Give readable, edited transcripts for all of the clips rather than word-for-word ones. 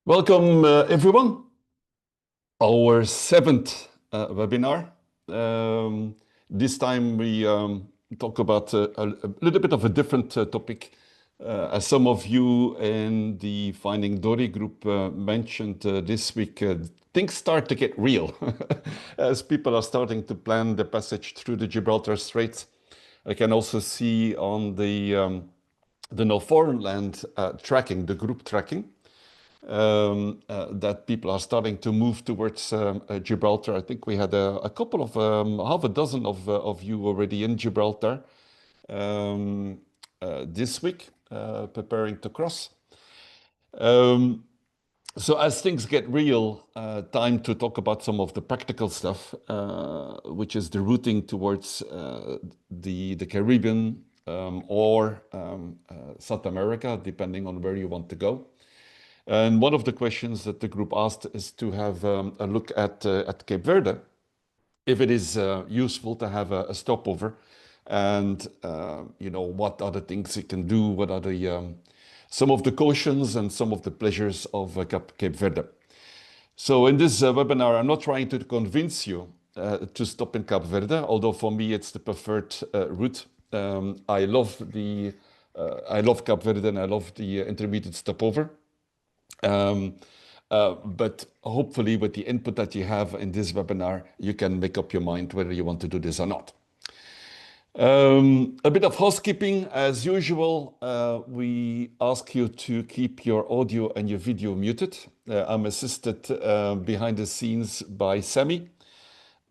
Welcome, everyone. Our seventh webinar. This time we talk about a little bit of a different topic. As some of you in the Finding Dory group mentioned this week, things start to get real as people are starting to plan the passage through the Gibraltar Straits. I can also see on the Noforeignland tracking, the group tracking, that people are starting to move towards Gibraltar. I think we had a couple of half a dozen of you already in Gibraltar this week, preparing to cross. So as things get real, time to talk about some of the practical stuff, which is the routing towards the Caribbean or South America, depending on where you want to go. And one of the questions that the group asked is to have a look at Cape Verde, if it is useful to have a stopover, and what other things you can do, what are the some of the cautions and some of the pleasures of Cape Verde. So in this webinar, I'm not trying to convince you to stop in Cape Verde, although for me it's the preferred route. I love Cape Verde and I love the intermediate stopover. But hopefully with the input that you have in this webinar, you can make up your mind whether you want to do this or not. A bit of housekeeping as usual. We ask you to keep your audio and your video muted. I'm assisted behind the scenes by Sammy,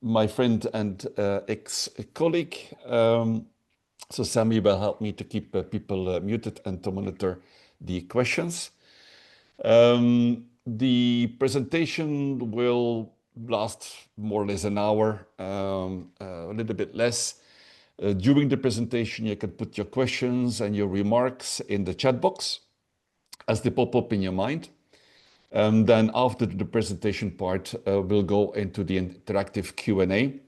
my friend and ex-colleague. So Sammy will help me to keep people muted and to monitor the questions. The presentation will last more or less an hour, a little bit less. During the presentation, you can put your questions and your remarks in the chat box as they pop up in your mind. And then after the presentation part, we'll go into the interactive Q&A.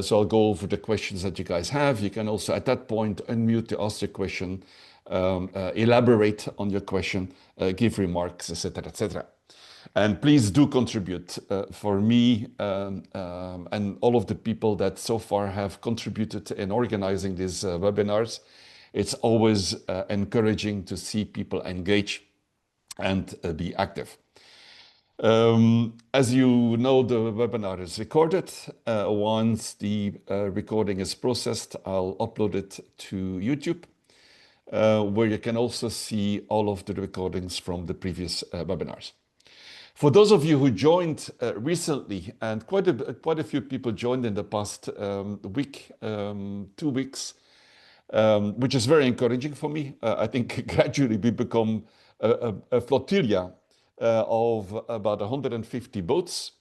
So I'll go over the questions that you guys have. You can also at that point unmute to ask your question, elaborate on your question, give remarks, etc., etc. And please do contribute. For me and all of the people that so far have contributed in organizing these webinars, it's always encouraging to see people engage and be active. As you know, the webinar is recorded. Once the recording is processed, I'll upload it to YouTube, where you can also see all of the recordings from the previous webinars. For those of you who joined recently, and quite a few people joined in the past week, 2 weeks, which is very encouraging for me. I think gradually we become a flotilla of about 150 boats,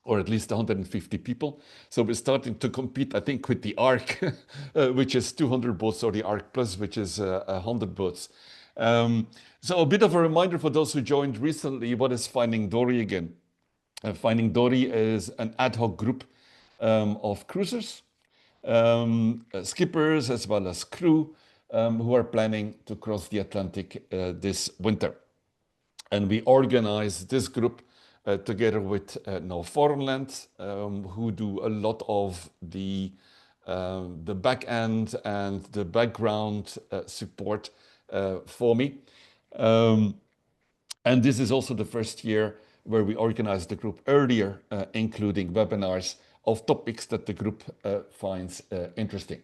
or at least 150 people. So we're starting to compete, I think, with the ARC, which is 200 boats, or the ARC Plus, which is 100 boats. So a bit of a reminder for those who joined recently, what is Finding Dory again? Finding Dory is an ad hoc group of cruisers, skippers, as well as crew, who are planning to cross the Atlantic this winter. And we organize this group together with Noforeignland, who do a lot of the back end and the background support for me. And this is also the first year where we organized the group earlier, including webinars of topics that the group finds interesting.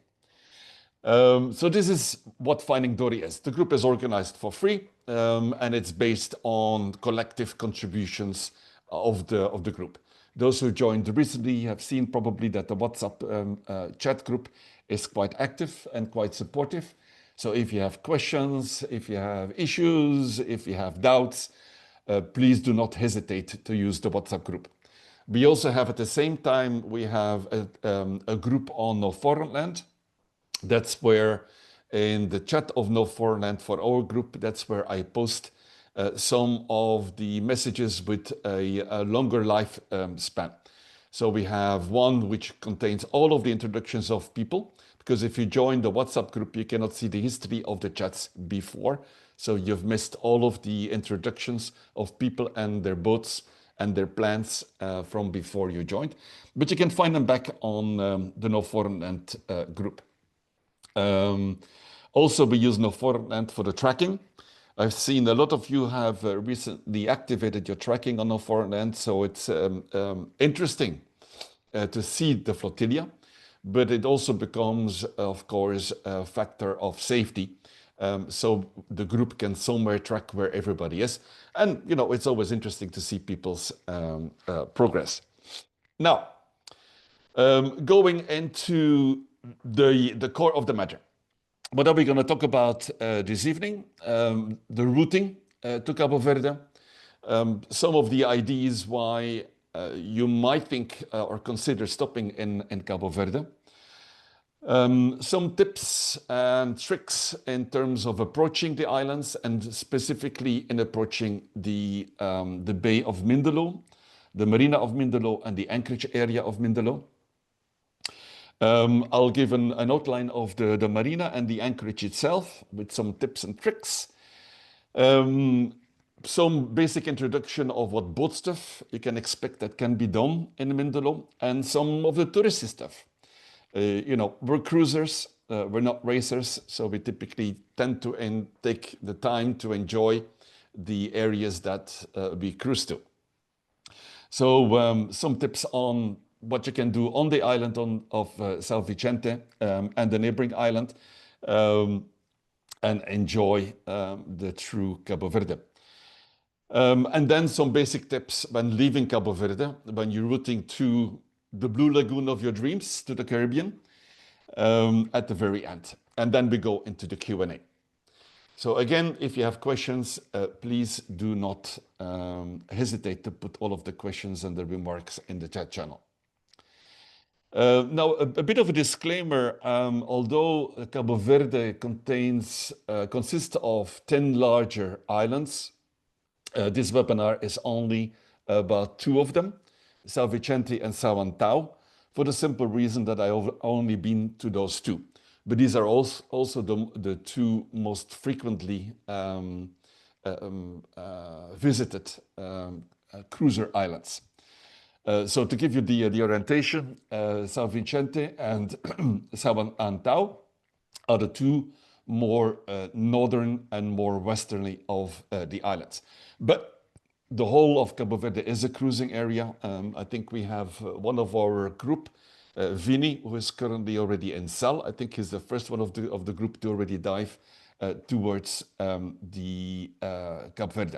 So this is what Finding Dory is. The group is organized for free, and it's based on collective contributions of the group. Those who joined recently have seen probably that the WhatsApp chat group is quite active and quite supportive. So if you have questions, if you have issues, if you have doubts, please do not hesitate to use the WhatsApp group. We also have, at the same time, we have a group on Noforeignland. That's where, in the chat of Noforeignland for our group, that's where I post some of the messages with a longer life span. So we have one which contains all of the introductions of people, because if you join the WhatsApp group, you cannot see the history of the chats before. So you've missed all of the introductions of people and their boats and their plans from before you joined. But you can find them back on the Noforeignland group. Also, we use Noforeignland for the tracking. I've seen a lot of you have recently activated your tracking on Noforeignland, so it's interesting to see the flotilla, but it also becomes, of course, a factor of safety. So the group can somewhere track where everybody is. And, you know, it's always interesting to see people's progress. Now, going into the core of the matter. What are we going to talk about this evening? The routing to Cabo Verde. Some of the ideas why you might think or consider stopping in Cabo Verde. Some tips and tricks in terms of approaching the islands and specifically in approaching the Bay of Mindelo, the Marina of Mindelo and the anchorage area of Mindelo. I'll give an outline of the marina and the anchorage itself with some tips and tricks. Some basic introduction of what boat stuff you can expect that can be done in Mindelo and some of the touristy stuff. You know, we're cruisers, we're not racers, so we typically tend to take the time to enjoy the areas that we cruise to. So some tips on what you can do on the island of São Vicente and the neighboring island and enjoy the true Cabo Verde. And then some basic tips when leaving Cabo Verde, when you're routing to the Blue Lagoon of your dreams, to the Caribbean, at the very end. And then we go into the Q&A. So again, if you have questions, please do not hesitate to put all of the questions and the remarks in the chat channel. Now, a bit of a disclaimer, although Cabo Verde consists of 10 larger islands, this webinar is only about 2 of them, São Vicente and São Antão, for the simple reason that I've only been to those 2. But these are also the 2 most frequently visited cruiser islands. So to give you the orientation, São Vicente and São Antão are the 2 more northern and more westerly of the islands. But the whole of Cabo Verde is a cruising area. I think we have one of our group, Vinny, who is currently already in Sal. I think he's the first one of the group to already dive towards the Cape Verde.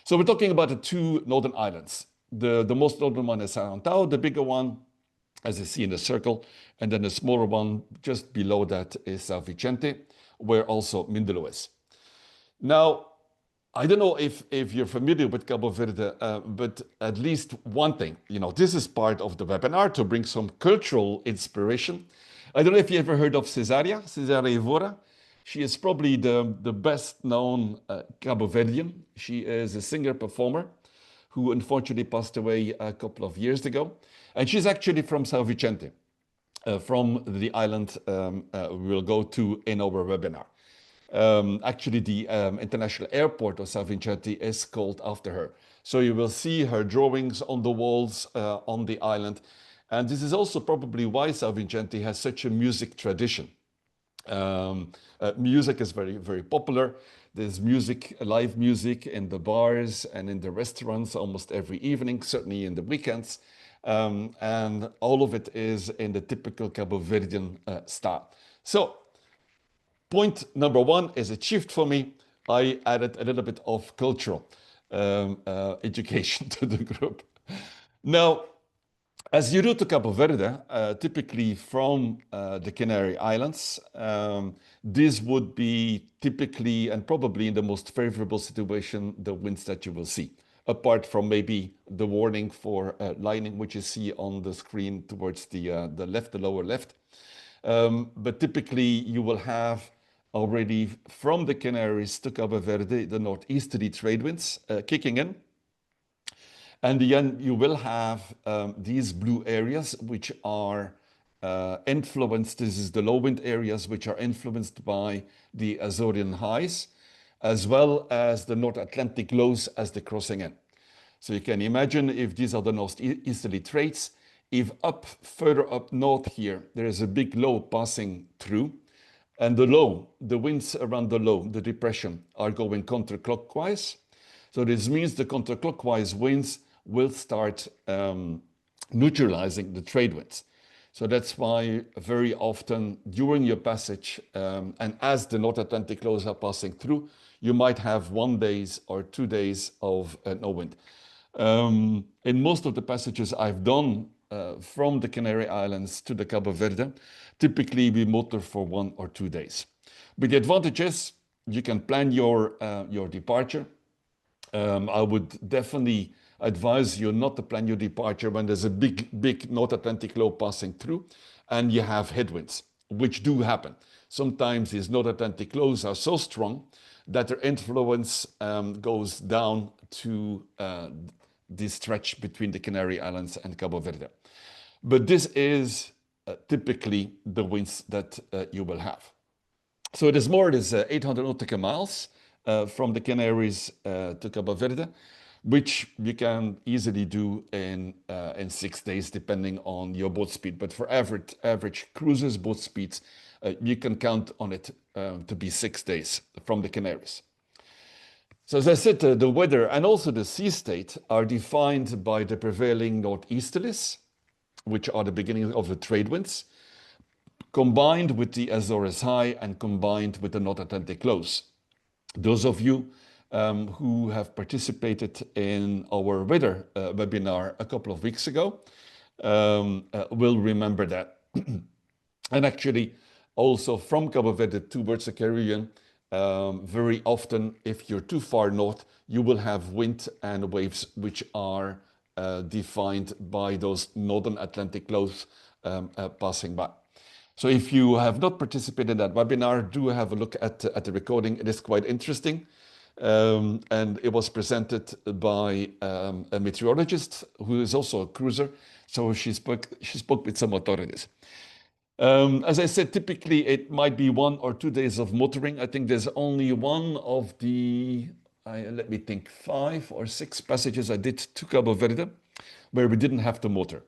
So we're talking about the 2 northern islands. The most northern one is São Antão, the bigger one, as you see in the circle, and then the smaller one just below that is São Vicente, where also Mindelo is. Now, I don't know if you're familiar with Cabo Verde, but at least one thing, you know, this is part of the webinar to bring some cultural inspiration. I don't know if you ever heard of Cesaria Evora. She is probably the best known Cabo Verdean. She is a singer-performer who unfortunately passed away a couple of years ago. And she's actually from São Vicente, from the island we will go to in our webinar. Actually, the international airport of São Vicente is called after her. So you will see her drawings on the walls on the island. And this is also probably why São Vicente has such a music tradition. Music is very, very popular. There's music, live music in the bars and in the restaurants almost every evening, certainly in the weekends. And all of it is in the typical Cabo Verdean style. So point number 1 is achieved for me. I added a little bit of cultural education to the group. Now, as you route to Cabo Verde, typically from the Canary Islands, this would be typically and probably in the most favorable situation, the winds that you will see, apart from maybe the warning for lightning, which you see on the screen towards the left, the lower left. But typically you will have already from the Canaries to Cabo Verde, the northeasterly trade winds kicking in. And then you will have these blue areas, which are influenced, this is the low wind areas which are influenced by the Azorian highs, as well as the North Atlantic lows as they're crossing in. So you can imagine if these are the northeasterly trades, if further up north here, there is a big low passing through, and the winds around the low, the depression, are going counterclockwise. So this means the counterclockwise winds will start neutralizing the trade winds. So that's why very often during your passage, and as the North Atlantic lows are passing through, you might have 1 day or 2 days of no wind. In most of the passages I've done from the Canary Islands to the Cabo Verde, typically we motor for 1 or 2 days. But the advantage is you can plan your departure. I would definitely advise you not to plan your departure when there's a big North Atlantic low passing through and you have headwinds, which do happen. Sometimes these North Atlantic lows are so strong that their influence goes down to this stretch between the Canary Islands and Cabo Verde. But this is typically the winds that you will have. So it is more, it is 800 nautical miles from the Canaries to Cabo Verde, which you can easily do in 6 days, depending on your boat speed. But for average cruises, boat speeds, you can count on it to be 6 days from the Canaries. So as I said, the weather and also the sea state are defined by the prevailing northeasterlies, which are the beginning of the trade winds, combined with the Azores high and combined with the North Atlantic lows. Those of you who have participated in our weather webinar a couple of weeks ago will remember that. And actually, also from Cabo Verde towards the Caribbean, very often, if you're too far north, you will have wind and waves which are defined by those northern Atlantic lows passing by. So if you have not participated in that webinar, do have a look at the recording. It is quite interesting. And it was presented by a meteorologist who is also a cruiser. So she spoke with some authorities. As I said, typically it might be 1 or 2 days of motoring. I think there's only one of the, let me think, 5 or 6 passages I did to Cabo Verde where we didn't have to motor.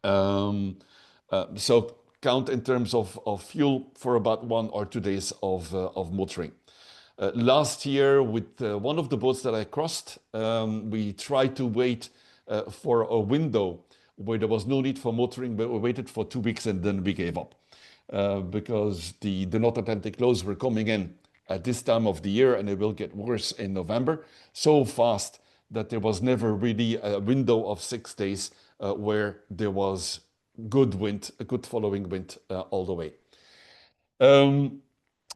So count in terms of fuel for about 1 or 2 days of motoring. Last year, with one of the boats that I crossed, we tried to wait for a window where there was no need for motoring, but we waited for 2 weeks and then we gave up because the North Atlantic lows were coming in at this time of the year, and it will get worse in November, so fast that there was never really a window of 6 days where there was good wind, a good following wind all the way.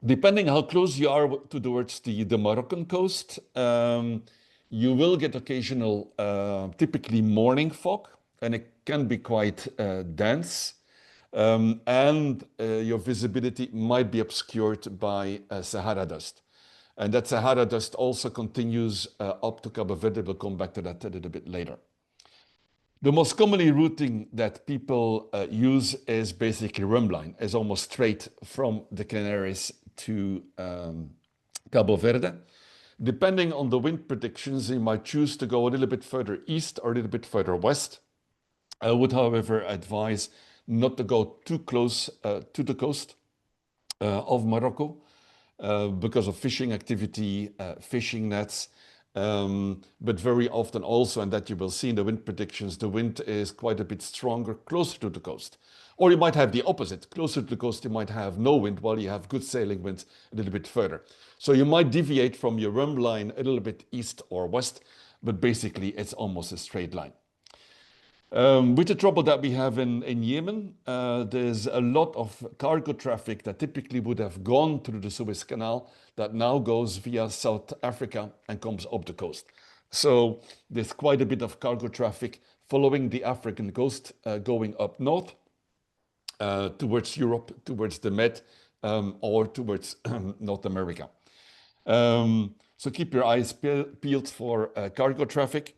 Depending how close you are towards the Moroccan coast, you will get occasional, typically morning fog, and it can be quite dense. And your visibility might be obscured by Sahara dust. And that Sahara dust also continues up to Cabo Verde. We'll come back to that a little bit later. The most commonly routing that people use is basically rumline, is almost straight from the Canaries to Cabo Verde. Depending on the wind predictions, you might choose to go a little bit further east or a little bit further west. I would, however, advise not to go too close to the coast of Morocco because of fishing activity, fishing nets. But very often also, and that you will see in the wind predictions, the wind is quite a bit stronger closer to the coast. Or you might have the opposite. Closer to the coast, you might have no wind while you have good sailing winds a little bit further. So you might deviate from your rum line a little bit east or west, but basically it's almost a straight line. With the trouble that we have in Yemen, there's a lot of cargo traffic that typically would have gone through the Suez Canal that now goes via South Africa and comes up the coast. So there's quite a bit of cargo traffic following the African coast, going up north towards Europe, towards the Med, or towards North America. So keep your eyes peeled for cargo traffic.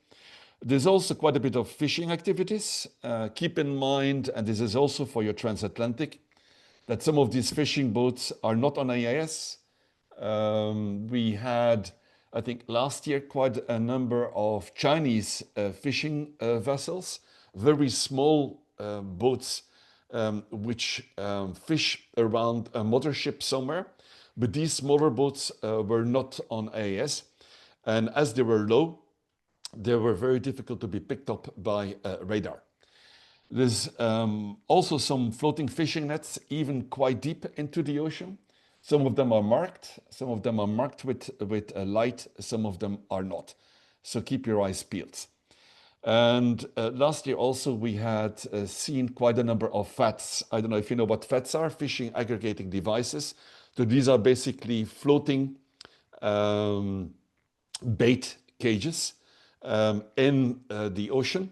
There's also quite a bit of fishing activities. Keep in mind, and this is also for your transatlantic, that some of these fishing boats are not on AIS. We had, I think, last year quite a number of Chinese fishing vessels, very small boats which fish around a mothership somewhere. But these smaller boats were not on AIS. And as they were low, they were very difficult to be picked up by radar. There's also some floating fishing nets, even quite deep into the ocean. Some of them are marked. Some of them are marked with a light. Some of them are not. So keep your eyes peeled. And last year also we had seen quite a number of FATs. I don't know if you know what FATs are, fishing aggregating devices. So these are basically floating bait cages in the ocean,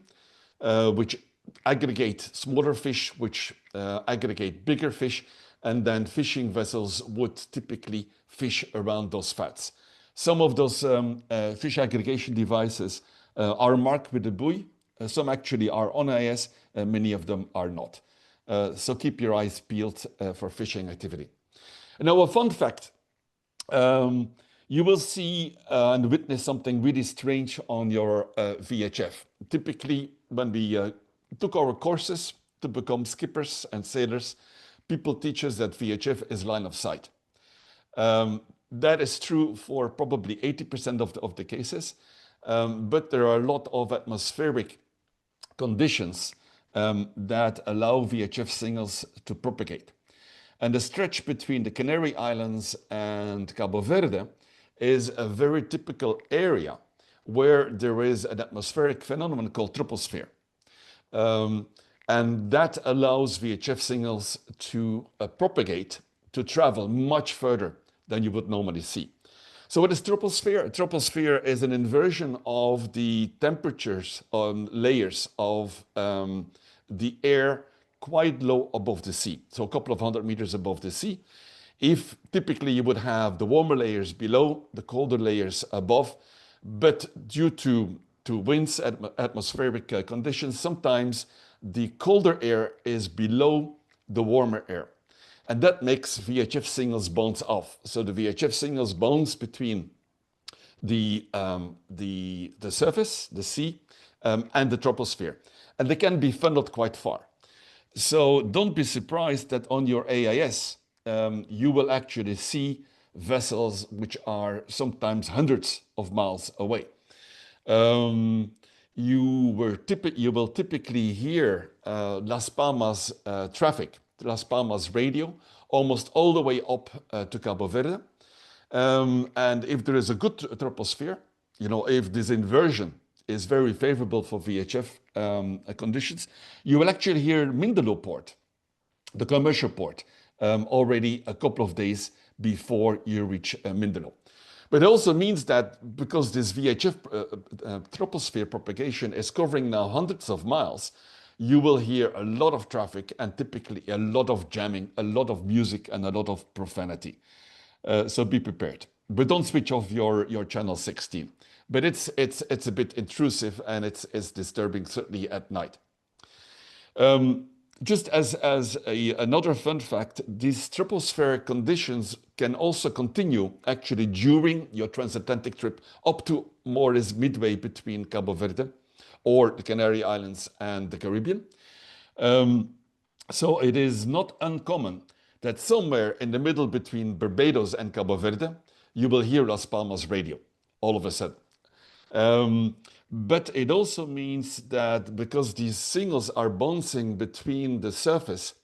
which aggregate smaller fish, which aggregate bigger fish, and then fishing vessels would typically fish around those FATs. Some of those fish aggregation devices are marked with a buoy. Some actually are on AIS, many of them are not. So keep your eyes peeled for fishing activity. Now, a fun fact. You will see and witness something really strange on your VHF. Typically, when we took our courses to become skippers and sailors, people teach us that VHF is line of sight. That is true for probably 80% of the cases, but there are a lot of atmospheric conditions that allow VHF signals to propagate. And the stretch between the Canary Islands and Cabo Verde is a very typical area where there is an atmospheric phenomenon called troposphere. And that allows VHF signals to propagate, to travel much further than you would normally see. So what is troposphere? Troposphere is an inversion of the temperatures on layers of the air quite low above the sea, so a couple of 100 meters above the sea. If typically you would have the warmer layers below, the colder layers above, but due to winds, atmospheric conditions, sometimes the colder air is below the warmer air. And that makes VHF signals bounce off. So the VHF signals bounce between the surface, the sea, and the troposphere. And they can be funneled quite far. So don't be surprised that on your AIS, you will actually see vessels which are sometimes hundreds of miles away. You will typically hear Las Palmas traffic, Las Palmas radio, almost all the way up to Cabo Verde. And if there is a good troposphere, you know, if this inversion is very favorable for VHF conditions, you will actually hear Mindelo port, the commercial port, already a couple of days before you reach Mindelo. But it also means that because this VHF troposphere propagation is covering now hundreds of miles, you will hear a lot of traffic and typically a lot of jamming, a lot of music, and a lot of profanity. So be prepared. But don't switch off your channel 16. But it's a bit intrusive and it's disturbing, certainly at night. Just as another fun fact, these tropospheric conditions can also continue actually during your transatlantic trip up to more or less midway between Cabo Verde or the Canary Islands and the Caribbean. So it is not uncommon that somewhere in the middle between Barbados and Cabo Verde, you will hear Las Palmas radio all of a sudden. But it also means that because these signals are bouncing between the surface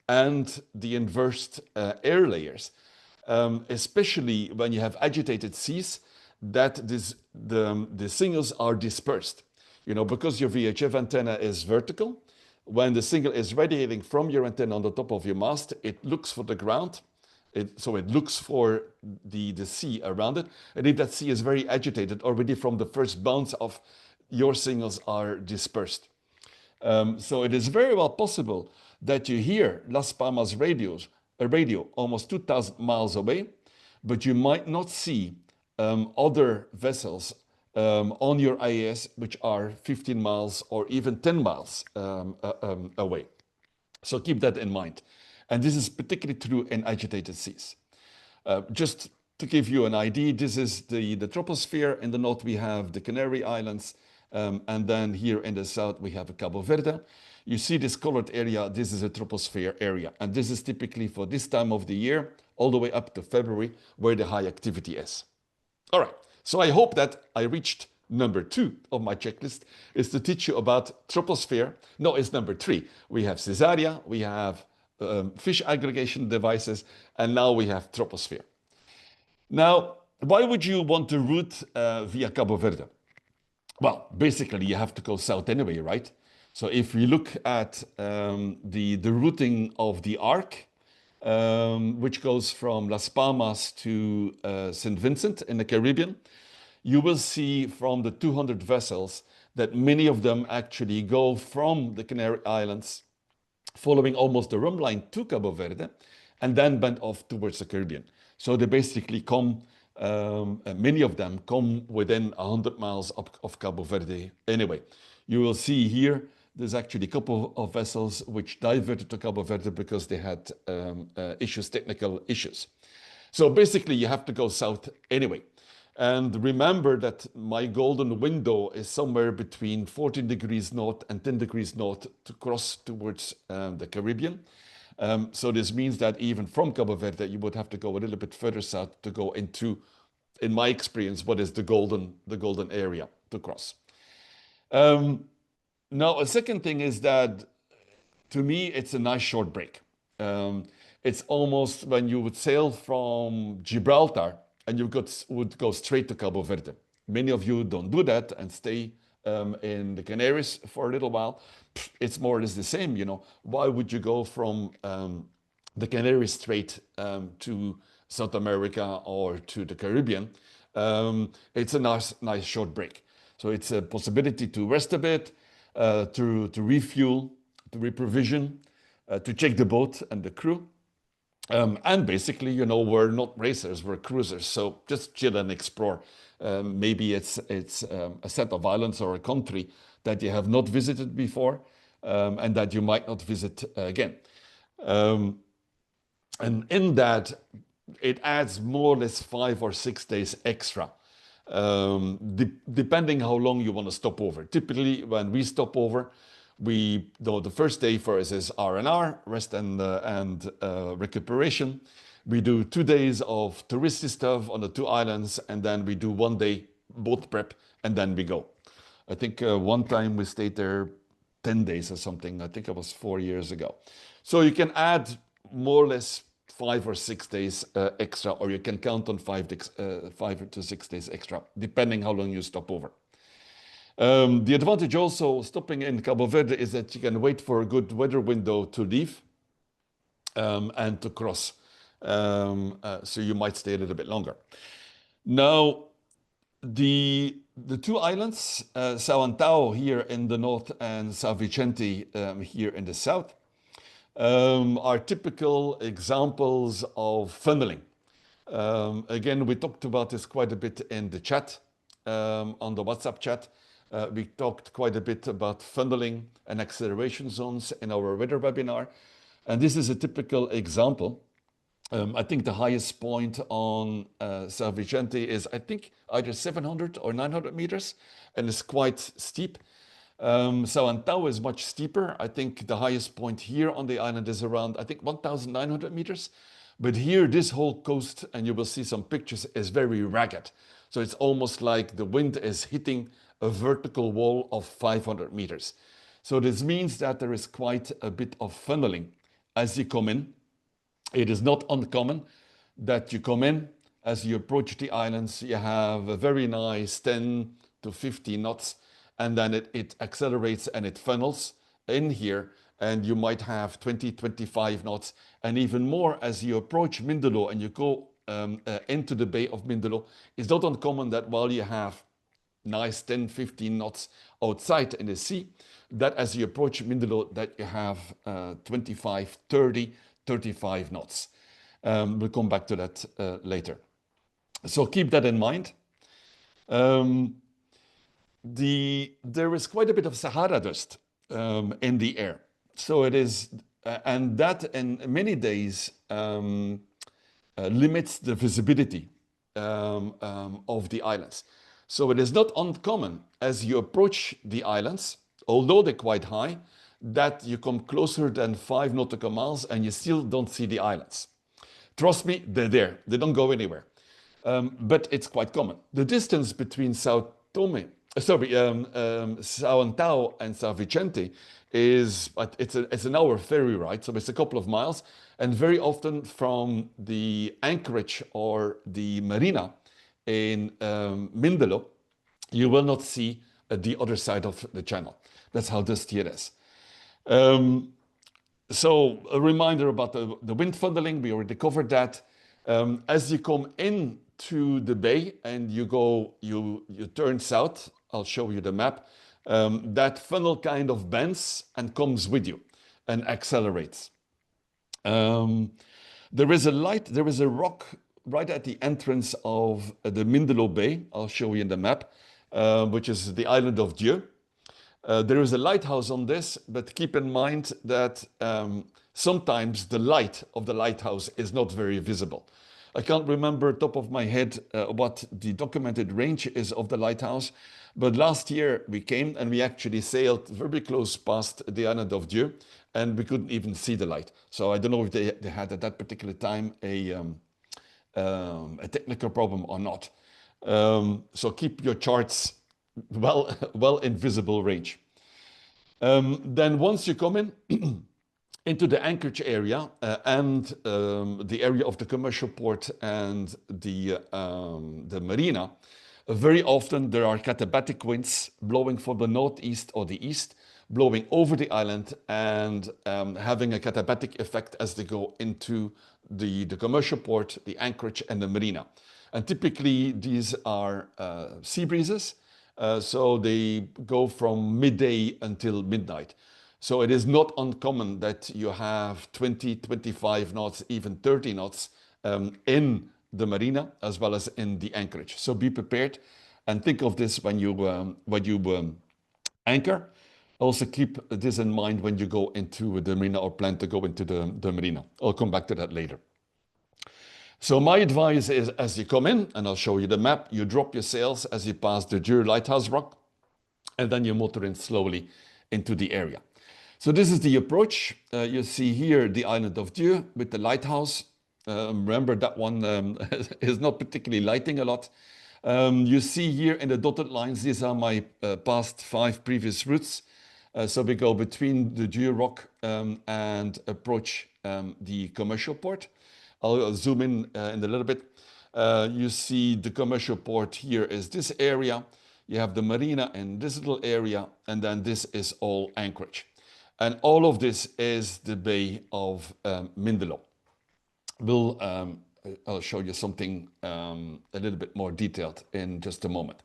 and the inversed air layers, especially when you have agitated seas, that the signals are dispersed. You know, because your VHF antenna is vertical, when the signal is radiating from your antenna on the top of your mast, it looks for the ground. So it looks for the sea around it. And if that sea is very agitated, already from the first bounce off, your signals are dispersed. So it is very well possible that you hear Las Palmas radio almost 2,000 miles away, but you might not see other vessels on your IAS, which are 15 miles or even 10 miles away. So keep that in mind. And this is particularly true in agitated seas. Just to give you an idea, this is the troposphere. In the north, we have the Canary Islands. And then here in the south, we have Cabo Verde. You see this colored area, this is a troposphere area. And this is typically for this time of the year, all the way up to February, where the high activity is. All right, so I hope that I reached number 2 of my checklist, is to teach you about troposphere. No, it's number 3. We have Caesarea, we have fish aggregation devices, and now we have troposphere. Now, why would you want to route via Cabo Verde? Well, basically, you have to go south anyway, right? So if we look at the routing of the arc, which goes from Las Palmas to St. Vincent in the Caribbean, you will see from the 200 vessels that many of them actually go from the Canary Islands, following almost the rum line to Cabo Verde, and then bend off towards the Caribbean. So they basically come, many of them come within 100 miles of Cabo Verde anyway. You will see here, there's actually a couple of vessels which diverted to Cabo Verde because they had technical issues. So basically you have to go south anyway. And remember that my golden window is somewhere between 14 degrees north and 10 degrees north to cross towards the Caribbean. So this means that even from Cabo Verde, you would have to go a little bit further south to go into, in my experience, what is the golden area to cross. Now, a second thing is that, to me, it's a nice short break. It's almost when you would sail from Gibraltar and you would go straight to Cabo Verde. Many of you don't do that and stay in the Canaries for a little while. It's more or less the same, you know. Why would you go from the Canary Strait to South America or to the Caribbean? It's a nice short break. So it's a possibility to rest a bit, to refuel, to reprovision, to check the boat and the crew. And basically, you know, we're not racers, we're cruisers. So just chill and explore. Maybe it's a set of islands or a country that you have not visited before and that you might not visit again. And in that, it adds more or less 5 or 6 days extra, depending how long you want to stop over. Typically, when we stop over, the first day for us is R&R, rest and recuperation. We do 2 days of touristy stuff on the 2 islands, and then we do 1 day boat prep, and then we go. I think one time we stayed there 10 days or something. I think it was 4 years ago. So you can add more or less 5 or 6 days extra, or you can count on 5 to 6 days extra, depending how long you stop over. The advantage also stopping in Cabo Verde is that you can wait for a good weather window to leave and to cross. So you might stay a little bit longer. Now, the 2 islands, Sao Antao here in the north and Sao Vicente here in the south, are typical examples of funneling. Again, we talked about this quite a bit in the chat, on the WhatsApp chat. We talked quite a bit about funneling and acceleration zones in our weather webinar. And this is a typical example. I think the highest point on Sao Vicente is, I think, either 700 or 900 meters, and it's quite steep. Sao Antao is much steeper. I think the highest point here on the island is around, I think, 1,900 meters. But here, this whole coast, and you will see some pictures, is very ragged. So it's almost like the wind is hitting a vertical wall of 500 meters. So this means that there is quite a bit of funneling as you come in. It is not uncommon that you come in, as you approach the islands, you have a very nice 10 to 15 knots, and then it accelerates and it funnels in here, and you might have 20, 25 knots, and even more as you approach Mindelo and you go into the Bay of Mindelo. It's not uncommon that while you have nice 10, 15 knots outside in the sea, that as you approach Mindelo, that you have 25, 30, 35 knots. We'll come back to that later. So keep that in mind. there is quite a bit of Sahara dust in the air. So it is, and that in many days limits the visibility of the islands. So it is not uncommon as you approach the islands, although they're quite high, that you come closer than 5 nautical miles and you still don't see the islands. Trust me, they're there. They don't go anywhere. But it's quite common. The distance between Sao Antao and Sao Vicente is, it's an hour ferry ride, so it's a couple of miles. And very often from the anchorage or the marina in Mindelo, you will not see the other side of the channel. That's how dusty it is. So a reminder about the wind funneling, we already covered that. As you come into the bay and you turn south, I'll show you the map, that funnel kind of bends and comes with you and accelerates. There is a rock right at the entrance of the Mindelo Bay, I'll show you in the map, which is the island of Dieu. There is a lighthouse on this, but keep in mind that sometimes the light of the lighthouse is not very visible. I can't remember top of my head what the documented range is of the lighthouse, but last year we came and we actually sailed very close past the island of Dieu and we couldn't even see the light. So I don't know if they had at that particular time a technical problem or not. So keep your charts well in visible range. Then once you come in into the anchorage area and the area of the commercial port and the marina, very often there are katabatic winds blowing from the northeast or the east, blowing over the island and having a katabatic effect as they go into the commercial port, the anchorage and the marina. And typically these are sea breezes. So they go from midday until midnight. So it is not uncommon that you have 20, 25 knots, even 30 knots in the marina as well as in the anchorage. So be prepared and think of this when you anchor. Also keep this in mind when you go into the marina or plan to go into the marina. I'll come back to that later. So my advice is as you come in, and I'll show you the map, you drop your sails as you pass the Dieu Lighthouse Rock, and then you motor in slowly into the area. So this is the approach. You see here the island of Dieu with the lighthouse. Remember that one is not particularly lighting a lot. You see here in the dotted lines, these are my past 5 previous routes. So we go between the Dieu Rock and approach the commercial port. I'll zoom in a little bit. You see the commercial port here is this area. You have the marina in this little area, and then this is all anchorage. And all of this is the Bay of Mindelo. I'll show you something a little bit more detailed in just a moment.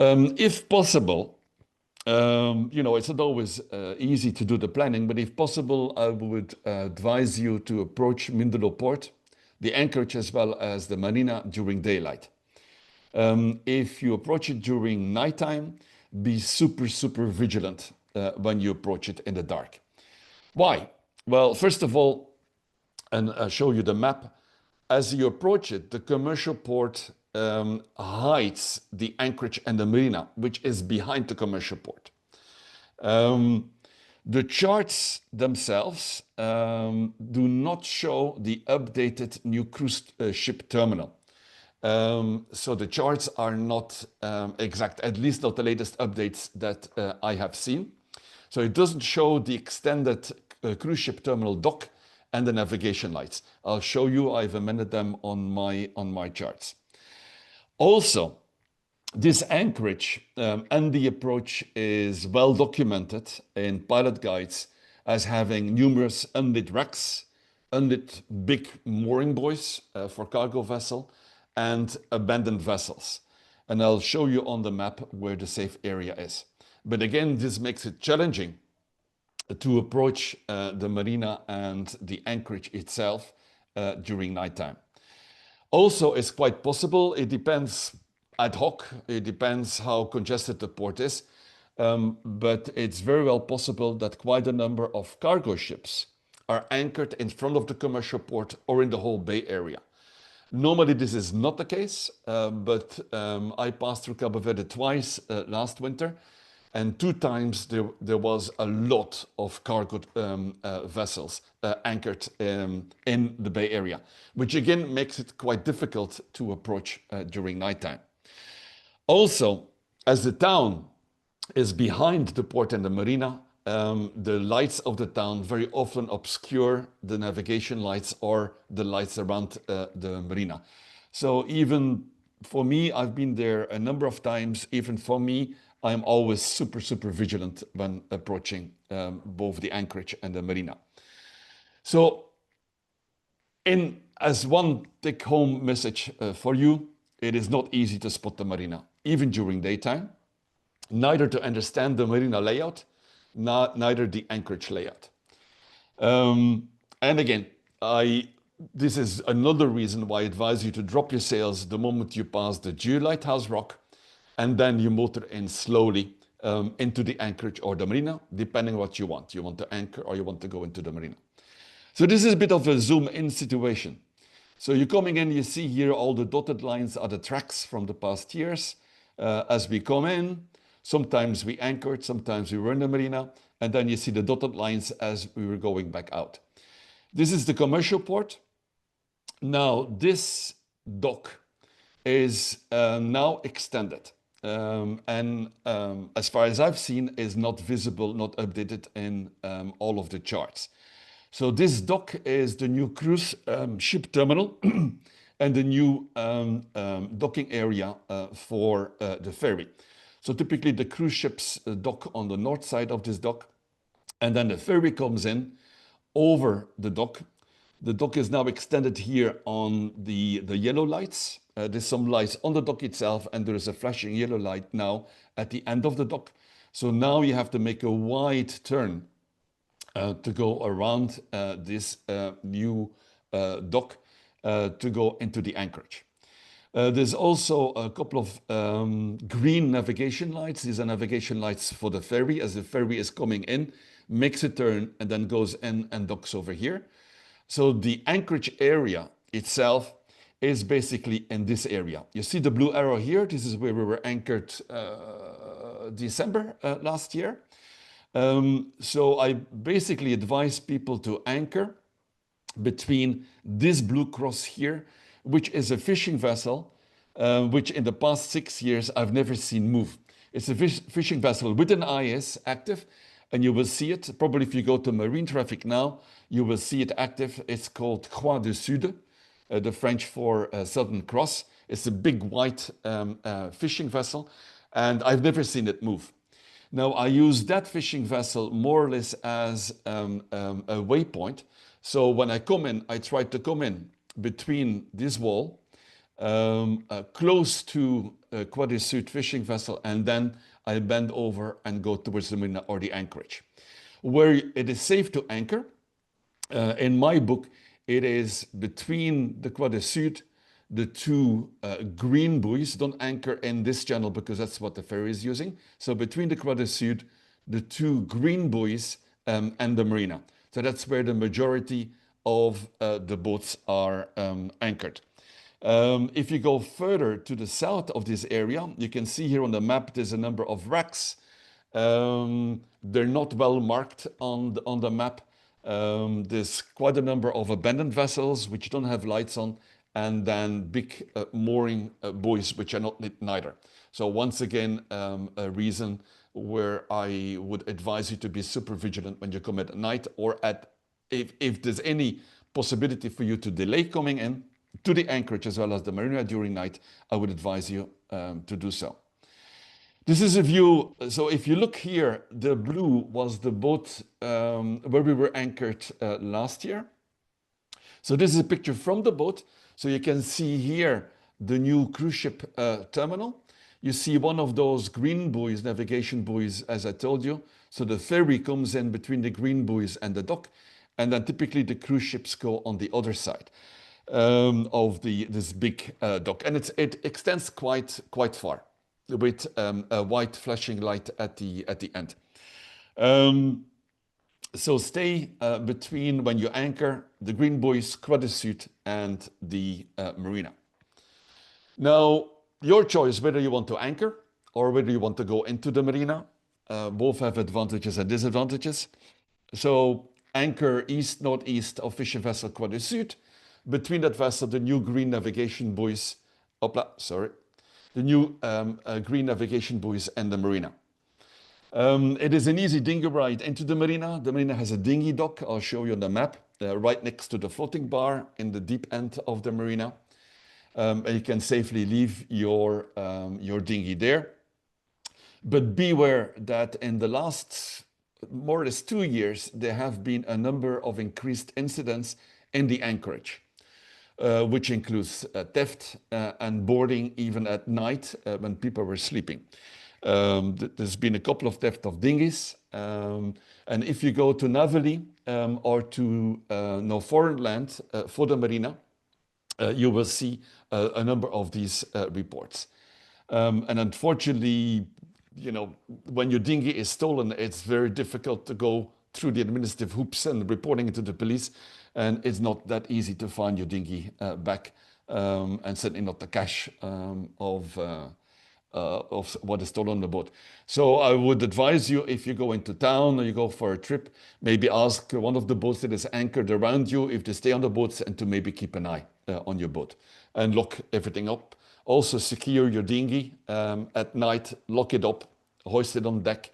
If possible, it's not always easy to do the planning, but if possible, I would advise you to approach Mindelo Port, the anchorage as well as the marina during daylight. If you approach it during nighttime, be super, super vigilant when you approach it in the dark. Why? Well, first of all, and I'll show you the map, as you approach it, the commercial port hides the anchorage and the marina, which is behind the commercial port. The charts themselves do not show the updated new cruise ship terminal. So the charts are not exact, at least not the latest updates that I have seen. So it doesn't show the extended cruise ship terminal dock and the navigation lights. I'll show you, I've amended them on my charts. Also, this anchorage and the approach is well documented in pilot guides as having numerous unlit racks, unlit big mooring buoys for cargo vessel, and abandoned vessels. And I'll show you on the map where the safe area is. But again, this makes it challenging to approach the marina and the anchorage itself during nighttime. Also, it's quite possible, it depends ad hoc. It depends how congested the port is. But it's very well possible that quite a number of cargo ships are anchored in front of the commercial port or in the whole bay area. Normally, this is not the case, but I passed through Cape Verde twice last winter, and 2 times there was a lot of cargo vessels anchored in the Bay Area, which again makes it quite difficult to approach during nighttime. Also, as the town is behind the port and the marina, the lights of the town very often obscure the navigation lights or the lights around the marina. So even for me, I've been there a number of times. Even for me, I'm always super vigilant when approaching both the anchorage and the marina. So as one take-home message for you, it is not easy to spot the marina, even during daytime, neither to understand the marina layout, neither the anchorage layout. And again, this is another reason why I advise you to drop your sails the moment you pass the Geo Lighthouse Rock, and then you motor in slowly into the anchorage or the marina, depending on what you want. You want to anchor or you want to go into the marina. So this is a bit of a zoom in situation. So you're coming in, you see here all the dotted lines are the tracks from the past years. As we come in, sometimes we anchored, sometimes we were in the marina, and then you see the dotted lines as we were going back out. This is the commercial port. Now this dock is now extended. And as far as I've seen, is not visible, not updated in all of the charts. So this dock is the new cruise ship terminal and the new docking area for the ferry. So typically the cruise ships dock on the north side of this dock, and then the ferry comes in over the dock. The dock is now extended here on the yellow lights. There's some lights on the dock itself, and there is a flashing yellow light now at the end of the dock. So now you have to make a wide turn to go around this new dock to go into the anchorage. There's also a couple of green navigation lights. These are navigation lights for the ferry. As the ferry is coming in, makes a turn and then goes in and docks over here. So the anchorage area itself is basically in this area. You see the blue arrow here. This is where we were anchored December last year. So I basically advise people to anchor between this blue cross here, which is a fishing vessel, which in the past 6 years I've never seen move. It's a fishing vessel with an IS active, and you will see it. Probably if you go to marine traffic now, you will see it active. It's called Croix du Sud, the French for Southern Cross. It's a big white fishing vessel, and I've never seen it move. Now, I use that fishing vessel more or less as a waypoint. So when I come in, I try to come in between this wall, close to Croix du Sud fishing vessel, and then I bend over and go towards the marina or the anchorage. Where it is safe to anchor, in my book, it is between the Croix du Sud, the two green buoys. Don't anchor in this channel because that's what the ferry is using. So between the Croix du Sud, the two green buoys and the marina. So that's where the majority of the boats are anchored. If you go further to the south of this area, you can see here on the map there's a number of wrecks. They're not well marked on the map. There's quite a number of abandoned vessels which don't have lights on, and then big mooring buoys which are not lit neither. So once again, a reason where I would advise you to be super vigilant when you come at night, or if there's any possibility for you to delay coming in to the anchorage as well as the marina during night, I would advise you to do so. This is a view. So if you look here, the blue was the boat where we were anchored last year. So this is a picture from the boat. So you can see here the new cruise ship terminal. You see one of those green buoys, navigation buoys, as I told you. So the ferry comes in between the green buoys and the dock, and then typically the cruise ships go on the other side. of this big dock, and it extends quite far, with a white flashing light at the end. So stay between, when you anchor, the green buoys, quad suit, and the marina. Now, your choice whether you want to anchor or whether you want to go into the marina. Both have advantages and disadvantages. So anchor east-northeast of fishing vessel quad suit. Between that vessel, the new green navigation buoys, the new green navigation buoys and the marina. It is an easy dinghy ride into the marina. The marina has a dinghy dock. I'll show you on the map, right next to the floating bar in the deep end of the marina. And you can safely leave your dinghy there. But beware that in the last more or less 2 years, there have been a number of increased incidents in the anchorage, which includes theft and boarding even at night when people were sleeping. There's been a couple of theft of dinghies. And if you go to Navali or to Noforeignland for the marina, you will see a number of these reports. And unfortunately, when your dinghy is stolen, it's very difficult to go through the administrative hoops and reporting it to the police. And it's not that easy to find your dinghy back, and certainly not the cash of what is stolen on the boat. So I would advise you, if you go into town or you go for a trip, maybe ask one of the boats that is anchored around you if they stay on the boats, and to maybe keep an eye on your boat and lock everything up. Also secure your dinghy at night, lock it up, hoist it on deck,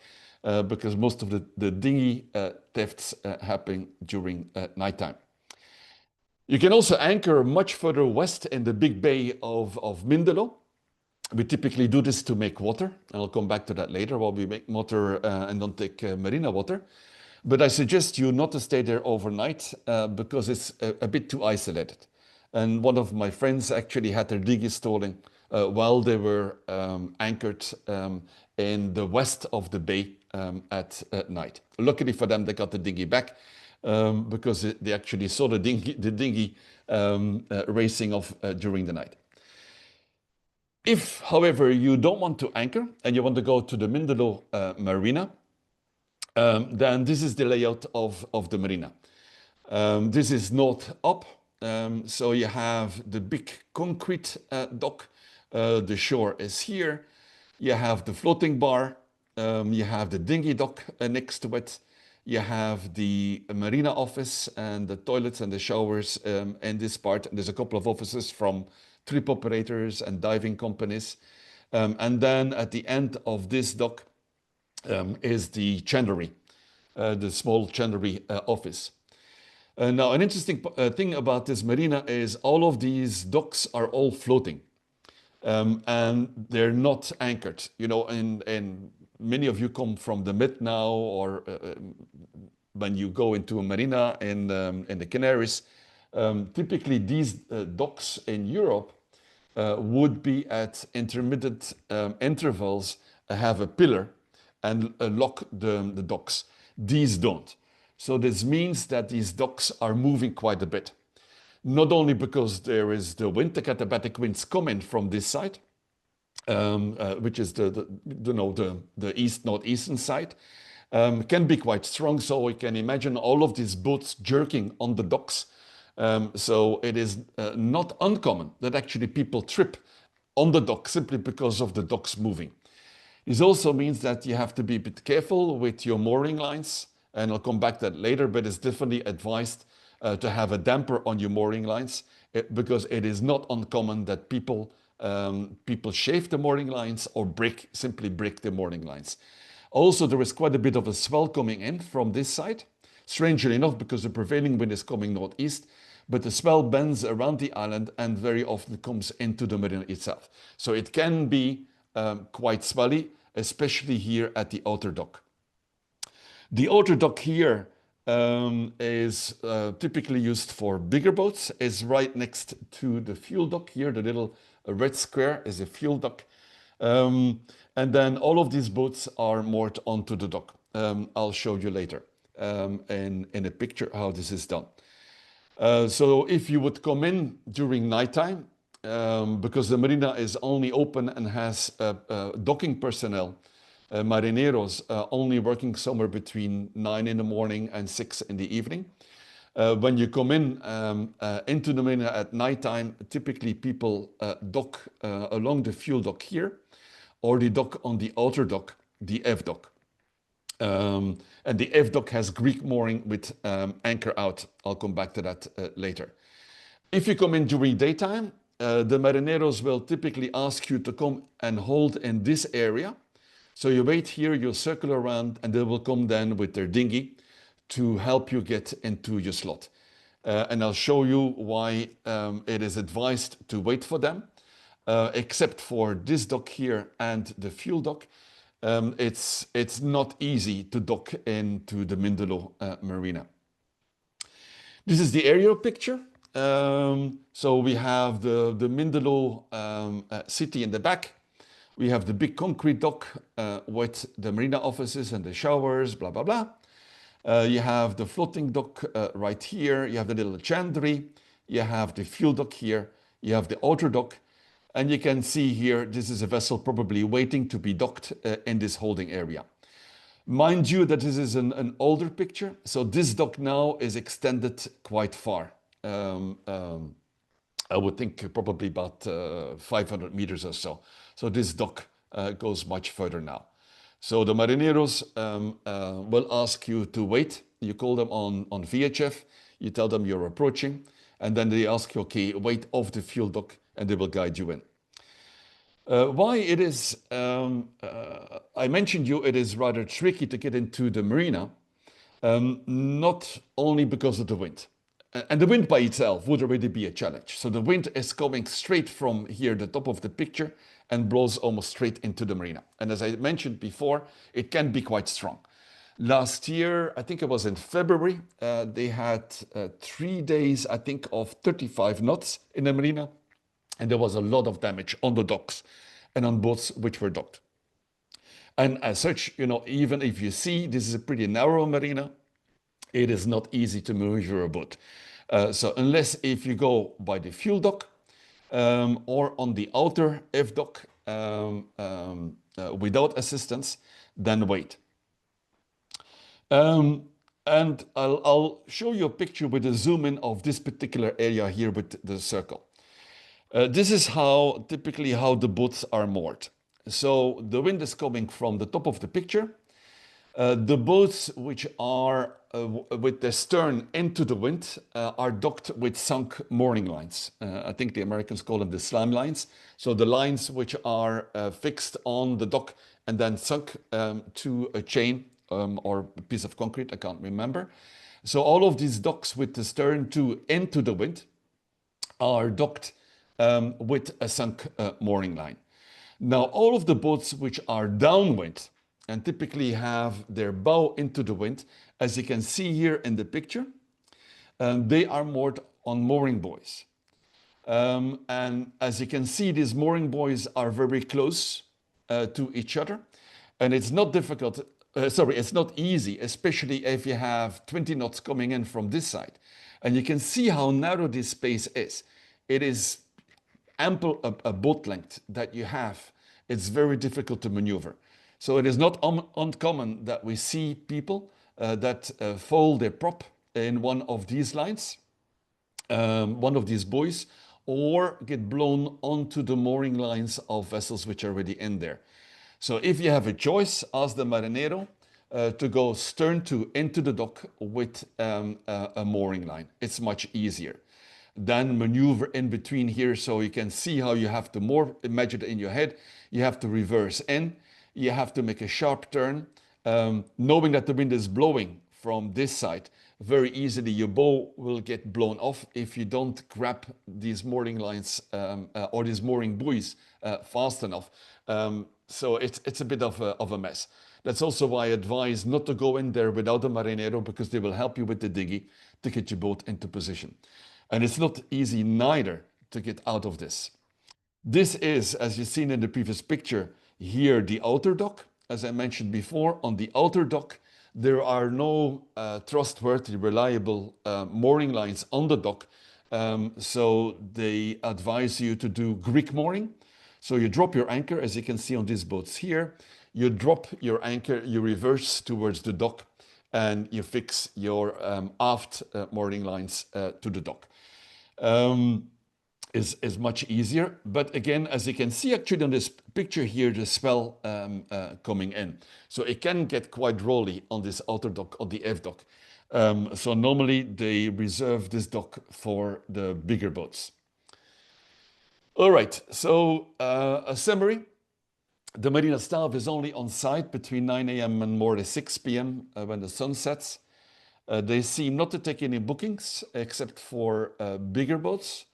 because most of the dinghy thefts happen during nighttime. You can also anchor much further west in the big bay of Mindelo. We typically do this to make water, and I'll come back to that later, while we make water and don't take marina water. But I suggest you not to stay there overnight because it's a bit too isolated. And one of my friends actually had their dinghy stolen while they were anchored in the west of the bay at night. Luckily for them, they got the dinghy back because they actually saw the dinghy racing off during the night. If, however, you don't want to anchor and you want to go to the Mindelo marina, then this is the layout of the marina. This is north up. So you have the big concrete dock. The shore is here. You have the floating bar. You have the dinghy dock next to it. You have the marina office and the toilets and the showers in this part. And there's a couple of offices from trip operators and diving companies. And then at the end of this dock is the chandlery, the small chandlery office. Now, an interesting thing about this marina is all of these docks are all floating, and they're not anchored. And many of you come from the Mid now, or when you go into a marina in the Canaries, typically these docks in Europe would be at intermittent intervals, have a pillar and lock the docks. These don't. So this means that these docks are moving quite a bit. Not only because there is the wind, the katabatic winds coming from this side, which is the east-northeastern side, can be quite strong. So we can imagine all of these boats jerking on the docks. So it is not uncommon that actually people trip on the dock simply because of the docks moving. This also means that you have to be a bit careful with your mooring lines, and I'll come back to that later, but it's definitely advised to have a damper on your mooring lines, because it is not uncommon that people shave the mooring lines or simply break the mooring lines. Also, there is quite a bit of a swell coming in from this side, strangely enough, because the prevailing wind is coming northeast, but the swell bends around the island and very often comes into the marina itself. So it can be quite swelly, especially here at the outer dock. The outer dock here is typically used for bigger boats. It's right next to the fuel dock here. The little red square is a fuel dock. And then all of these boats are moored onto the dock. I'll show you later in a picture how this is done. So if you would come in during nighttime, because the marina is only open and has docking personnel, marineros, only working somewhere between 9 in the morning and 6 in the evening. When you come in into the marina at nighttime, typically people dock along the fuel dock here, or they dock on the outer dock, the F dock. And the F dock has Greek mooring with anchor out. I'll come back to that later. If you come in during daytime, the marineros will typically ask you to come and hold in this area. So you wait here, you circle around, and they will come then with their dinghy to help you get into your slot. And I'll show you why it is advised to wait for them, except for this dock here and the fuel dock. It's not easy to dock into the Mindelo Marina. This is the aerial picture. So we have the Mindelo city in the back. We have the big concrete dock with the marina offices and the showers, blah, blah, blah. You have the floating dock right here. You have the little chandlery. You have the fuel dock here. You have the outer dock. And you can see here, this is a vessel probably waiting to be docked in this holding area. Mind you that this is an older picture. So this dock now is extended quite far. I would think probably about 500 meters or so. So this dock goes much further now. So the marineros will ask you to wait. You call them on VHF. You tell them you're approaching. And then they ask you, okay, wait off the fuel dock, and they will guide you in. Why it is, I mentioned you, it is rather tricky to get into the marina, not only because of the wind. And the wind by itself would already be a challenge. So the wind is coming straight from here, the top of the picture, and blows almost straight into the marina. And as I mentioned before, it can be quite strong. Last year, I think it was in February, they had 3 days, I think, of 35 knots in the marina. And there was a lot of damage on the docks and on boats which were docked. And as such, you know, even if you see this is a pretty narrow marina, it is not easy to maneuver a boat. So unless if you go by the fuel dock or on the outer F dock without assistance, then wait. And I'll show you a picture with a zoom in of this particular area here with the circle. This is typically how the boats are moored. So the wind is coming from the top of the picture. The boats which are with the stern into the wind are docked with sunk mooring lines. I think the Americans call them the slam lines. So the lines which are fixed on the dock and then sunk to a chain or a piece of concrete, I can't remember. So all of these docks with the stern into the wind are docked with a sunk mooring line. Now, all of the boats which are downwind and typically have their bow into the wind, as you can see here in the picture, they are moored on mooring buoys. And as you can see, these mooring buoys are very close to each other. And it's not difficult, it's not easy, especially if you have 20 knots coming in from this side. And you can see how narrow this space is. It is ample a boat length that you have. It's very difficult to maneuver. So it is not uncommon that we see people that fold their prop in one of these lines, one of these buoys, or get blown onto the mooring lines of vessels which are already in there. So if you have a choice, ask the marinero to go stern into the dock with a mooring line. It's much easier. Then maneuver in between here so you can see how you have to moor. Imagine it in your head. You have to reverse in. You have to make a sharp turn. Knowing that the wind is blowing from this side, very easily your bow will get blown off if you don't grab these mooring lines or these mooring buoys fast enough. So it's a bit of a mess. That's also why I advise not to go in there without a marinero, because they will help you with the dinghy to get your boat into position. And it's not easy neither to get out of this. This is, as you've seen in the previous picture, here the outer dock. As I mentioned before, on the outer dock, there are no trustworthy, reliable mooring lines on the dock. So they advise you to do Greek mooring. So you drop your anchor, as you can see on these boats here. You drop your anchor, you reverse towards the dock, and you fix your aft mooring lines to the dock. Is much easier. But again, as you can see actually on this picture here, the swell coming in. So it can get quite rolly on this outer dock, on the F dock. So normally they reserve this dock for the bigger boats. All right, so a summary. The marina staff is only on site between 9 a.m. and more than 6 p.m. When the sun sets. They seem not to take any bookings except for bigger boats.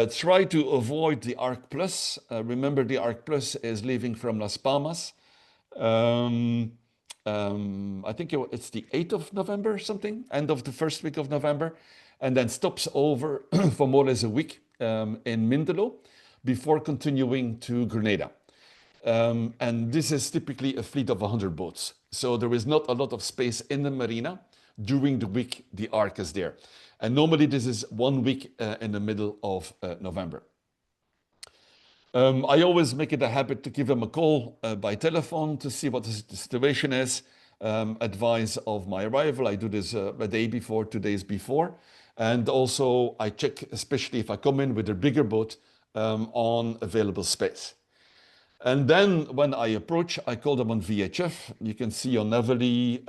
Try to avoid the Arc Plus. Remember, the Arc Plus is leaving from Las Palmas. I think it's the 8th of November, something, end of the first week of November, and then stops over for more or less a week in Mindelo before continuing to Grenada. And this is typically a fleet of 100 boats. So there is not a lot of space in the marina during the week the Arc is there. And normally this is 1 week in the middle of November. I always make it a habit to give them a call by telephone to see what the situation is, advise of my arrival. I do this a day before, 2 days before. And also I check, especially if I come in with a bigger boat, on available space. And then when I approach, I call them on VHF. You can see on Nevele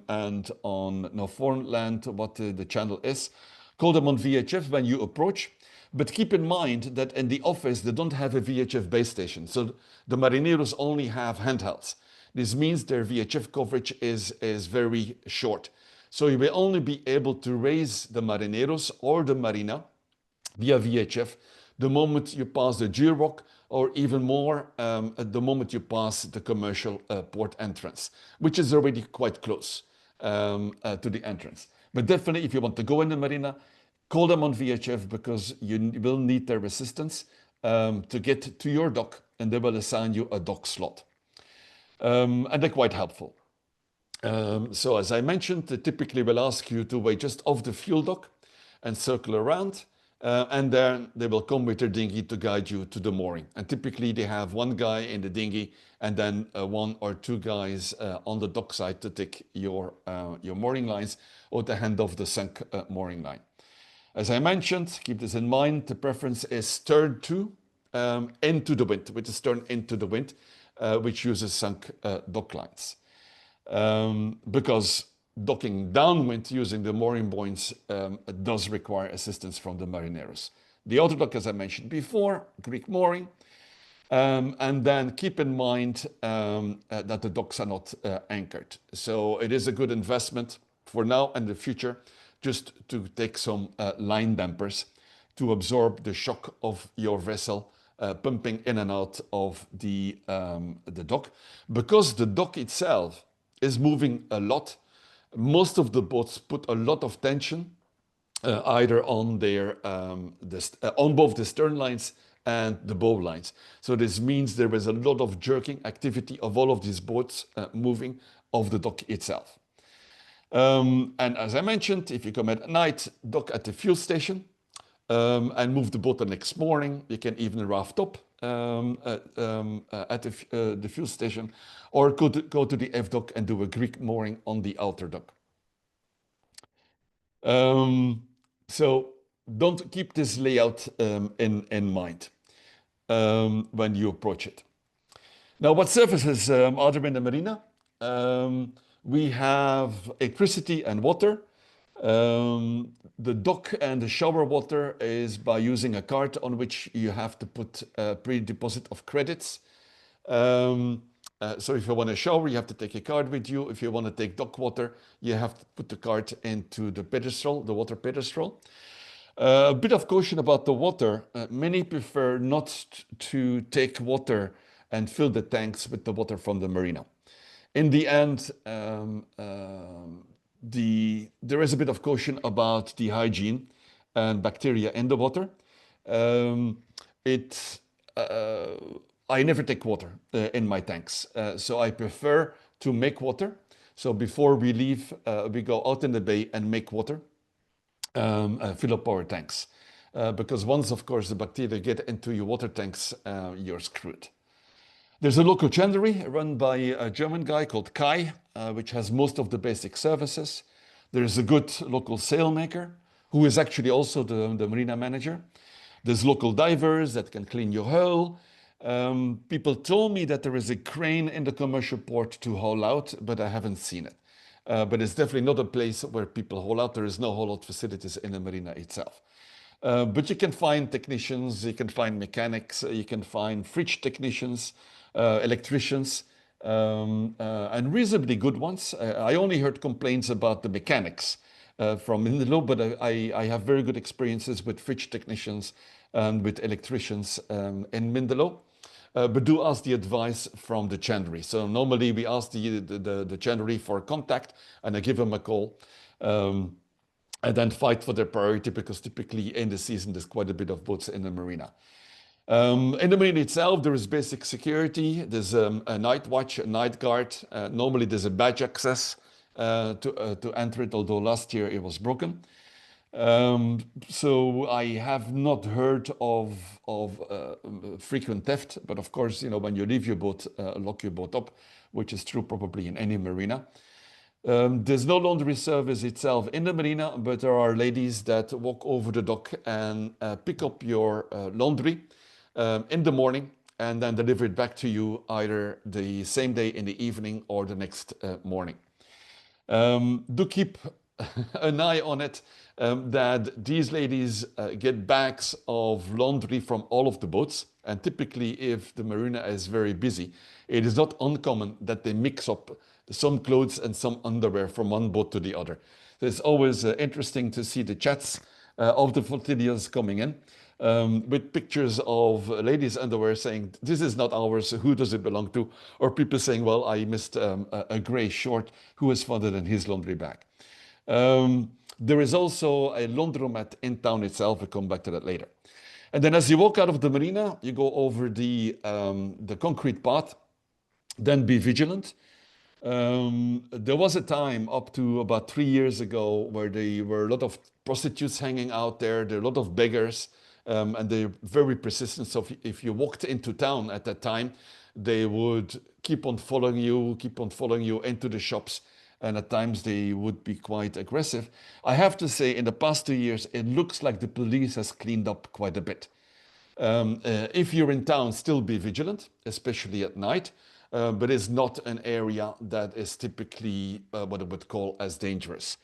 and on Noforeignland what the channel is. Call them on VHF when you approach. But keep in mind that in the office, they don't have a VHF base station. So the marineros only have handhelds. This means their VHF coverage is very short. So you will only be able to raise the marineros or the marina via VHF the moment you pass the GeoRock, or even more at the moment you pass the commercial port entrance, which is already quite close to the entrance. But definitely, if you want to go in the marina, call them on VHF because you will need their assistance to get to your dock, and they will assign you a dock slot. And they're quite helpful. So as I mentioned, they typically will ask you to wait just off the fuel dock and circle around. And then they will come with their dinghy to guide you to the mooring. And typically they have one guy in the dinghy and then 1 or 2 guys on the dock side to take your mooring lines or to hand off the sunk mooring line. As I mentioned, keep this in mind, the preference is stern to into the wind, with the stern into the wind, which uses sunk dock lines. Because docking downwind using the mooring buoys does require assistance from the marineros. The outer dock, as I mentioned before, Greek mooring. And then keep in mind that the docks are not anchored. So it is a good investment for now and the future just to take some line dampers to absorb the shock of your vessel pumping in and out of the dock. Because the dock itself is moving a lot, most of the boats put a lot of tension either on their on both the stern lines and the bow lines. So this means there is a lot of jerking activity of all of these boats moving off the dock itself. And as I mentioned, if you come at night, dock at the fuel station and move the boat the next morning. You can even raft up at the fuel station, or go to the F dock and do a Greek mooring on the outer dock. So don't keep this layout in mind when you approach it. Now, what services are there in the marina? We have electricity and water. The dock and the shower water is by using a card on which you have to put a pre-deposit of credits. So if you want to shower, you have to take a card with you. If you want to take dock water, you have to put the card into the pedestal, the water pedestal. A bit of caution about the water. Many prefer not to take water and fill the tanks with the water from the marina. In the end, there is a bit of caution about the hygiene and bacteria in the water. I never take water in my tanks, so I prefer to make water So before we leave, we go out in the bay and make water, fill up our tanks. Because once, of course, the bacteria get into your water tanks, you're screwed. There's a local chandlery run by a German guy called Kai, which has most of the basic services. There's a good local sailmaker, who is actually also the marina manager. There's local divers that can clean your hull. People told me that there is a crane in the commercial port to haul out, but I haven't seen it. But it's definitely not a place where people haul out. There is no haul out facilities in the marina itself. But you can find technicians, you can find mechanics, you can find fridge technicians, electricians, and reasonably good ones. I only heard complaints about the mechanics from Mindelo, but I have very good experiences with fridge technicians and with electricians in Mindelo. But do ask the advice from the chandlery. So normally we ask the chandlery for contact, and I give them a call. And then fight for their priority, because typically in the season there's quite a bit of boats in the marina. In the marina itself, there is basic security. There's a night watch, a night guard. Normally there's a badge access to enter it, although last year it was broken. So I have not heard of frequent theft, but of course, when you leave your boat, lock your boat up, which is true probably in any marina. There's no laundry service itself in the marina, but there are ladies that walk over the dock and pick up your laundry in the morning and then deliver it back to you either the same day in the evening or the next morning. Do keep an eye on it, that these ladies get bags of laundry from all of the boats. And typically, if the marina is very busy, it is not uncommon that they mix up some clothes and some underwear from one boat to the other. So it's always interesting to see the chats of the flotillas coming in with pictures of ladies' underwear saying, this is not ours, who does it belong to? Or people saying, well, I missed a gray short, who has found it in his laundry bag? There is also a laundromat in town itself. We'll come back to that later. And then as you walk out of the marina, you go over the concrete path, then be vigilant. There was a time up to about 3 years ago where there were a lot of prostitutes hanging out there. There are a lot of beggars, and they're very persistent. So if you walked into town at that time, they would keep on following you into the shops. And at times they would be quite aggressive. I have to say, in the past 2 years, it looks like the police has cleaned up quite a bit. If you're in town, still be vigilant, especially at night. But it's not an area that is typically what I would call as dangerous.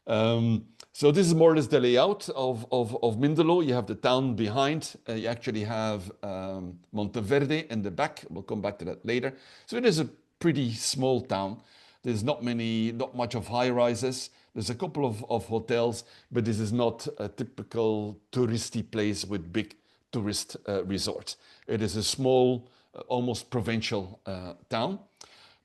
So this is more or less the layout of Mindelo. You have the town behind. You actually have Monteverde in the back. We'll come back to that later. So it is a pretty small town. There's not much of high rises. There's a couple of hotels, but this is not a typical touristy place with big tourist resorts. It is a small, almost provincial town,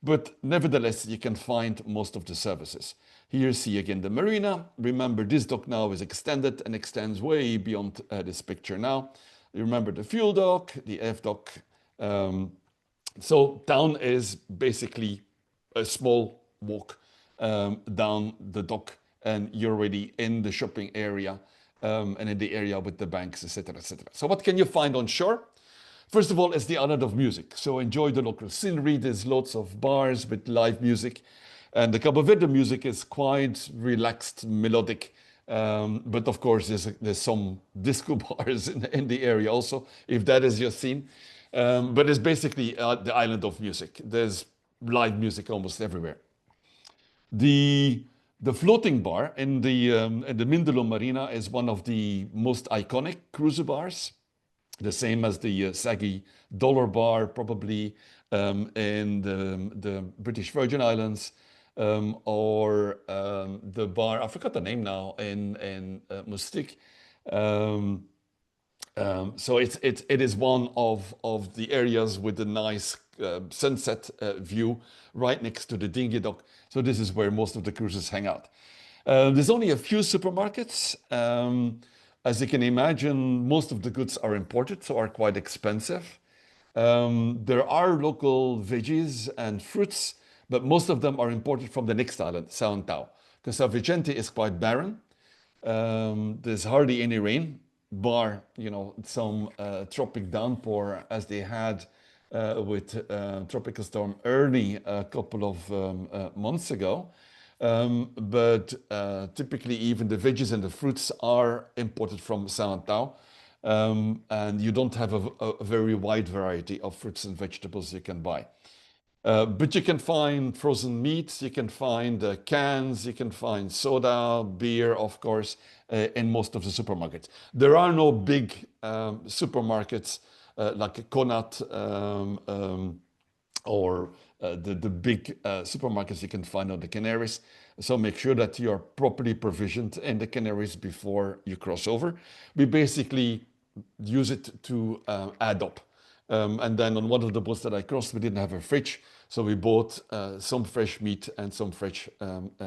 but nevertheless, you can find most of the services. Here you see again the marina. Remember, this dock now is extended and extends way beyond this picture now. You remember the fuel dock, the F dock. So town is basically a small walk down the dock, and you're already in the shopping area and in the area with the banks, etc., etc. So what can you find on shore? First of all, it's the island of music. So enjoy the local scenery. There's lots of bars with live music. And the Cape Verde music is quite relaxed, melodic. But of course, there's some disco bars in the area also, if that is your scene. But it's basically the island of music. There's live music almost everywhere. The floating bar in the Mindelo Marina is one of the most iconic cruiser bars. The same as the saggy dollar bar, probably in the British Virgin Islands, or the bar, I forgot the name now, in Mustique. So it is one of the areas with a nice sunset view right next to the dinghy dock. So this is where most of the cruisers hang out. There's only a few supermarkets. As you can imagine, most of the goods are imported, so are quite expensive. There are local veggies and fruits, but most of them are imported from the next island, Sao Antao, because Sao Vicente is quite barren. There's hardly any rain, bar some tropic downpour as they had with tropical storm early a couple of months ago. But typically even the veggies and the fruits are imported from Sao Antao. And you don't have a very wide variety of fruits and vegetables you can buy. But you can find frozen meats, you can find cans, you can find soda, beer, of course, in most of the supermarkets. There are no big supermarkets like Conat or the big supermarkets you can find on the Canaries. So make sure that you are properly provisioned in the Canaries before you cross over. We basically use it to add up. And then on one of the boats that I crossed, we didn't have a fridge. So we bought some fresh meat and some fresh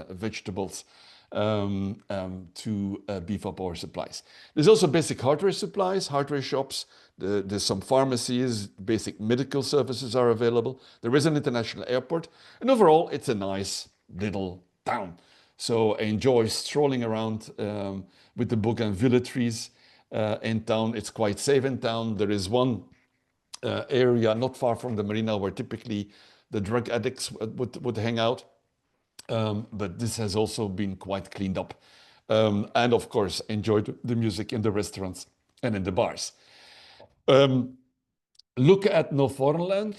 vegetables to beef up our supplies. There's also basic hardware supplies, hardware shops. There's some pharmacies, basic medical services are available. There is an international airport. And overall, it's a nice little town. So I enjoy strolling around with the bougainvillea trees in town. It's quite safe in town. There is one area not far from the marina where typically the drug addicts would hang out. But this has also been quite cleaned up. And of course, enjoyed the music in the restaurants and in the bars. Look at Noforeignland.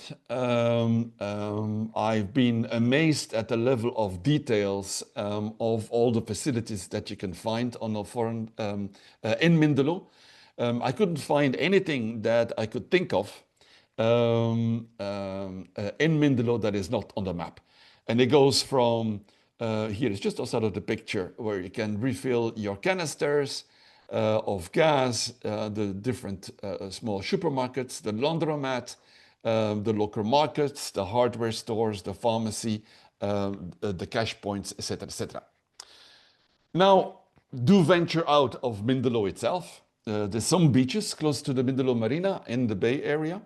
I've been amazed at the level of details of all the facilities that you can find on in Mindelo. I couldn't find anything that I could think of in Mindelo that is not on the map. And it goes from here, it's just outside of the picture, where you can refill your canisters of gas, the different small supermarkets, the laundromat, the local markets, the hardware stores, the pharmacy, the cash points, etc., etc. Now, do venture out of Mindelo itself. There's some beaches close to the Mindelo Marina in the Bay Area.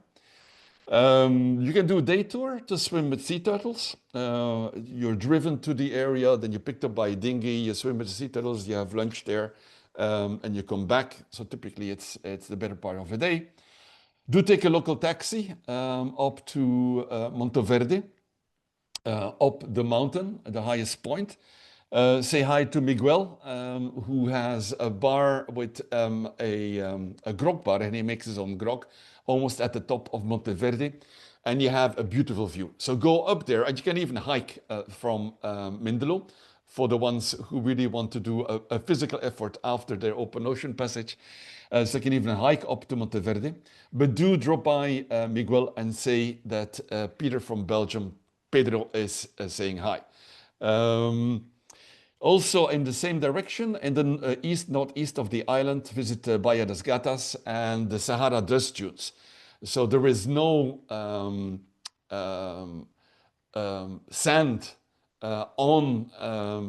You can do a day tour to swim with sea turtles. You're driven to the area, then you're picked up by a dinghy, you swim with the sea turtles, you have lunch there, and you come back. So typically it's the better part of a day. Do take a local taxi up to Monteverde, up the mountain, at the highest point. Say hi to Miguel, who has a bar with a grog bar, and he makes his own grog, almost at the top of Monteverde, and you have a beautiful view. So go up there, and you can even hike from Mindelo for the ones who really want to do a physical effort after their open ocean passage. So you can even hike up to Monteverde. But do drop by Miguel and say that Peter from Belgium, Pedro, is saying hi. Also in the same direction, in the northeast of the island, visit Baía das Gatas and the Sahara dust dunes. So there is no sand on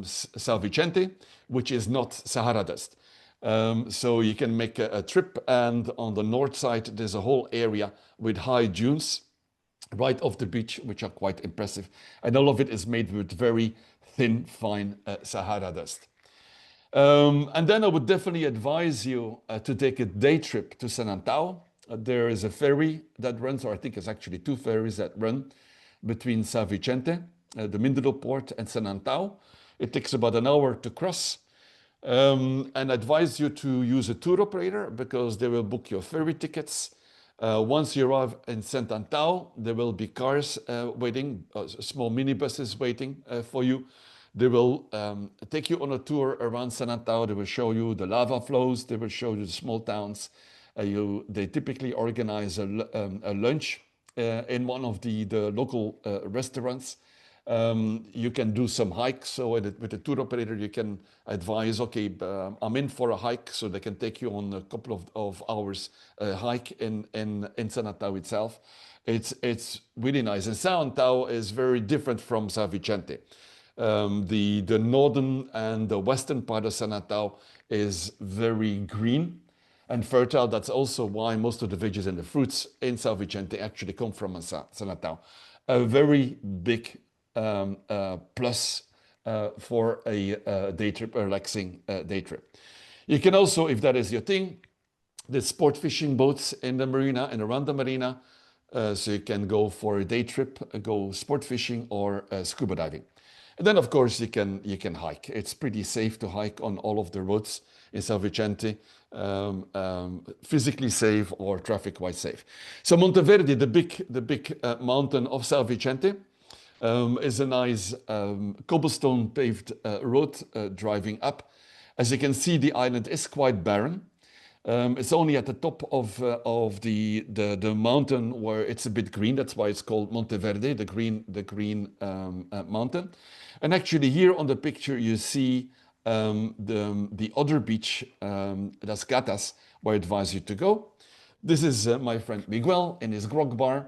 São Vicente, which is not Sahara dust. So you can make a trip, and on the north side, there's a whole area with high dunes right off the beach, which are quite impressive. And all of it is made with very thin, fine Sahara dust. And then I would definitely advise you to take a day trip to San Antão. There is a ferry that runs, or I think it's actually two ferries that run between São Vicente, the Mindelo port, and San Antão. It takes about an hour to cross. And I advise you to use a tour operator because they will book your ferry tickets. Once you arrive in Sant Antão, there will be cars waiting, small minibuses waiting for you. They will take you on a tour around Sant Antão. They will show you the lava flows. They will show you the small towns. They typically organize a lunch in one of the local restaurants. You can do some hikes. So with the tour operator, you can advise, okay, I'm in for a hike. So they can take you on a couple of hours hike in Sant Antão itself. It's really nice. And Sant Antão is very different from São Vicente. The northern and the western part of Sant Antão is very green and fertile. That's also why most of the veggies and the fruits in São Vicente actually come from Sant Antão. A very big plus for a day trip, a relaxing day trip. You can also, if that is your thing, the sport fishing boats in the marina and around the marina. So you can go for a day trip, go sport fishing or scuba diving. And then, of course, you can hike. It's pretty safe to hike on all of the roads in San Vicente, physically safe or traffic-wise safe. So Monteverde, the big mountain of San Vicente, is a nice cobblestone paved road driving up. As you can see, the island is quite barren. It's only at the top of the mountain where it's a bit green. That's why it's called Monteverde, the green mountain. And actually, here on the picture, you see the other beach, Las Gatas, where I advise you to go. This is my friend Miguel in his grog bar.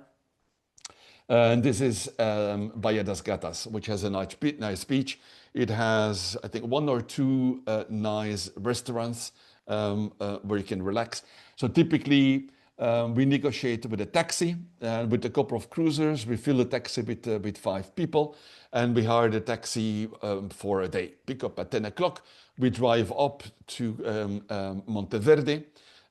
And this is Bahia das Gatas, which has a nice beach. It has, I think, one or two nice restaurants where you can relax. So typically, we negotiate with a taxi with a couple of cruisers. We fill a taxi with 5 people, and we hire the taxi for a day. Pick up at 10 o'clock. We drive up to Monteverde.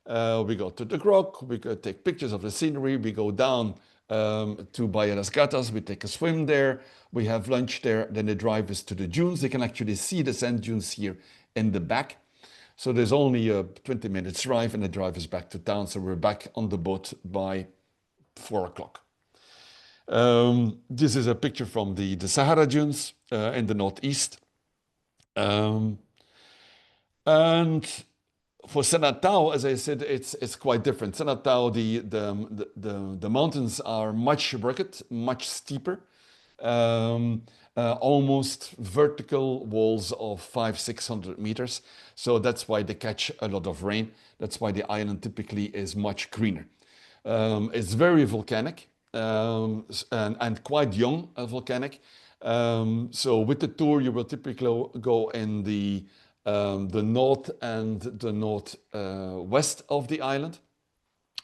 We go to the grog. We go take pictures of the scenery. We go down to Bahia das Gatas. We take a swim there. We have lunch there. Then they drive us to the dunes. They can actually see the sand dunes here in the back. So there's only a 20 minutes drive and they drive us back to town. So we're back on the boat by 4 o'clock. This is a picture from the Sahara dunes in the northeast. And for Senatao, as I said, it's quite different. Senatao, the mountains are much rugged, much steeper. Almost vertical walls of 500-600 meters. So that's why they catch a lot of rain. That's why the island typically is much greener. It's very volcanic and quite young volcanic. So with the tour, you will typically go in the north and the northwest of the island.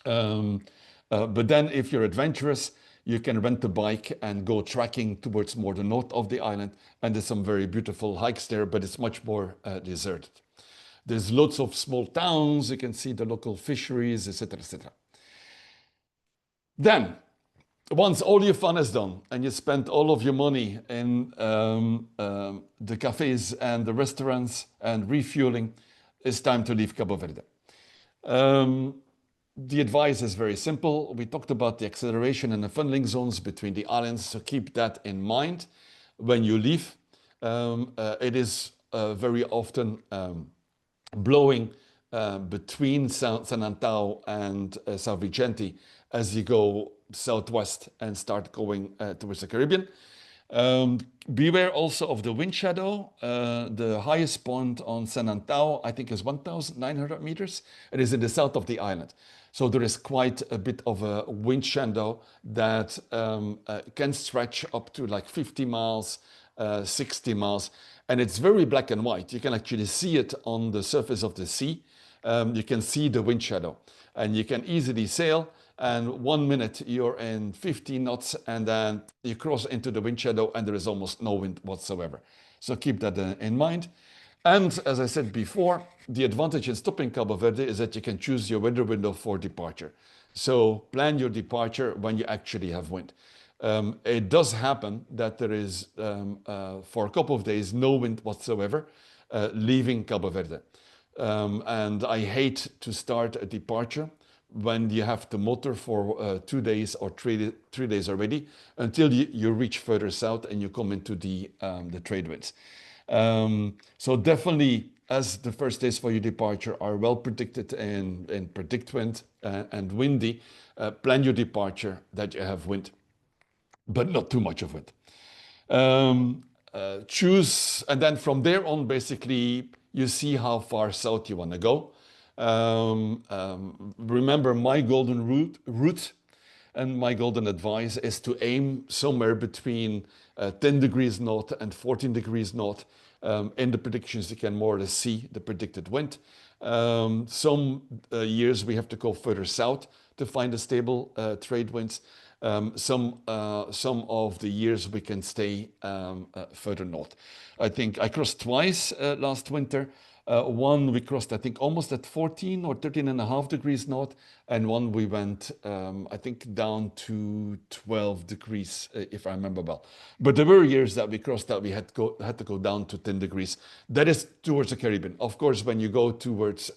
But then if you're adventurous, you can rent a bike and go trekking towards more the north of the island. And there's some very beautiful hikes there, but it's much more deserted. There's lots of small towns. You can see the local fisheries, etc., etc. Then, once all your fun is done and you spent all of your money in the cafes and the restaurants and refueling, it's time to leave Cabo Verde. The advice is very simple. We talked about the acceleration and the funneling zones between the islands, so keep that in mind when you leave. It is very often blowing between San Antão and San Vicente as you go southwest and start going towards the Caribbean. Beware also of the wind shadow. The highest point on San Antão, I think, is 1,900 meters. It is in the south of the island. So there is quite a bit of a wind shadow that can stretch up to like 50 miles, 60 miles. And it's very black and white. You can actually see it on the surface of the sea. You can see the wind shadow. And you can easily sail. And 1 minute you're in 50 knots and then you cross into the wind shadow and there is almost no wind whatsoever. So keep that in mind. And as I said before, the advantage in stopping Cabo Verde is that you can choose your weather window for departure. So plan your departure when you actually have wind. It does happen that there is, for a couple of days, no wind whatsoever leaving Cabo Verde. And I hate to start a departure when you have to motor for 2 days or 3 days already until you reach further south and you come into the trade winds. So definitely, as the first days for your departure are well predicted in predict wind and windy, plan your departure that you have wind, but not too much of wind. Choose, and then from there on, basically, you see how far south you want to go. Remember, my golden route and my golden advice is to aim somewhere between 10 degrees north and 14 degrees north. In the predictions, you can more or less see the predicted wind. Some years we have to go further south to find the stable trade winds. Some of the years we can stay further north. I think I crossed twice last winter. One we crossed, I think, almost at 14 or 13 and a half degrees north, and one we went, I think, down to 12 degrees, if I remember well. But there were years that we crossed that we had to go down to 10 degrees. That is towards the Caribbean. Of course, when you go towards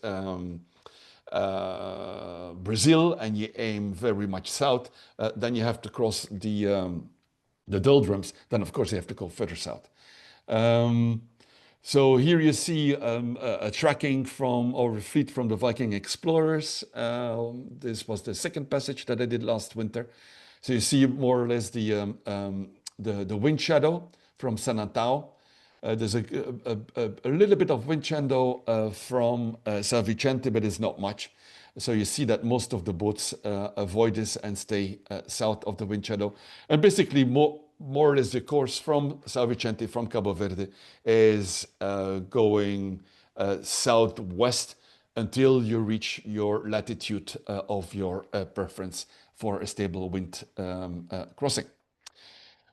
Brazil and you aim very much south, then you have to cross the doldrums. Then, of course, you have to go further south. So here you see a tracking from our fleet from the Viking explorers. This was the second passage that I did last winter. So you see more or less the wind shadow from San Antão. There's a little bit of wind shadow from San Vicente, but it's not much. So you see that most of the boats avoid this and stay south of the wind shadow. And basically, more or less the course from San Vicente, from Cabo Verde, is going southwest until you reach your latitude of your preference for a stable wind crossing.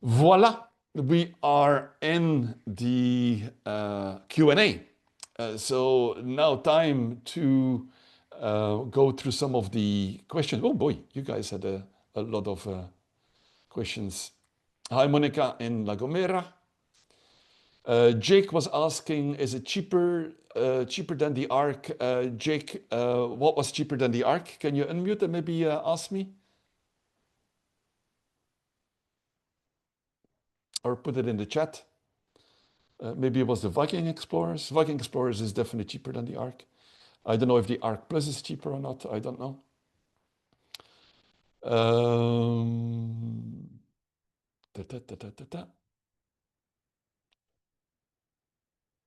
Voila, we are in the Q&A. So now time to go through some of the questions. Oh boy, you guys had a lot of questions. Hi, Monica in La Gomera. Jake was asking, is it cheaper than the Ark? Jake, what was cheaper than the Ark? Can you unmute and maybe ask me? Or put it in the chat. Maybe it was the Viking Explorers. Viking Explorers is definitely cheaper than the Ark. I don't know if the Ark Plus is cheaper or not. I don't know.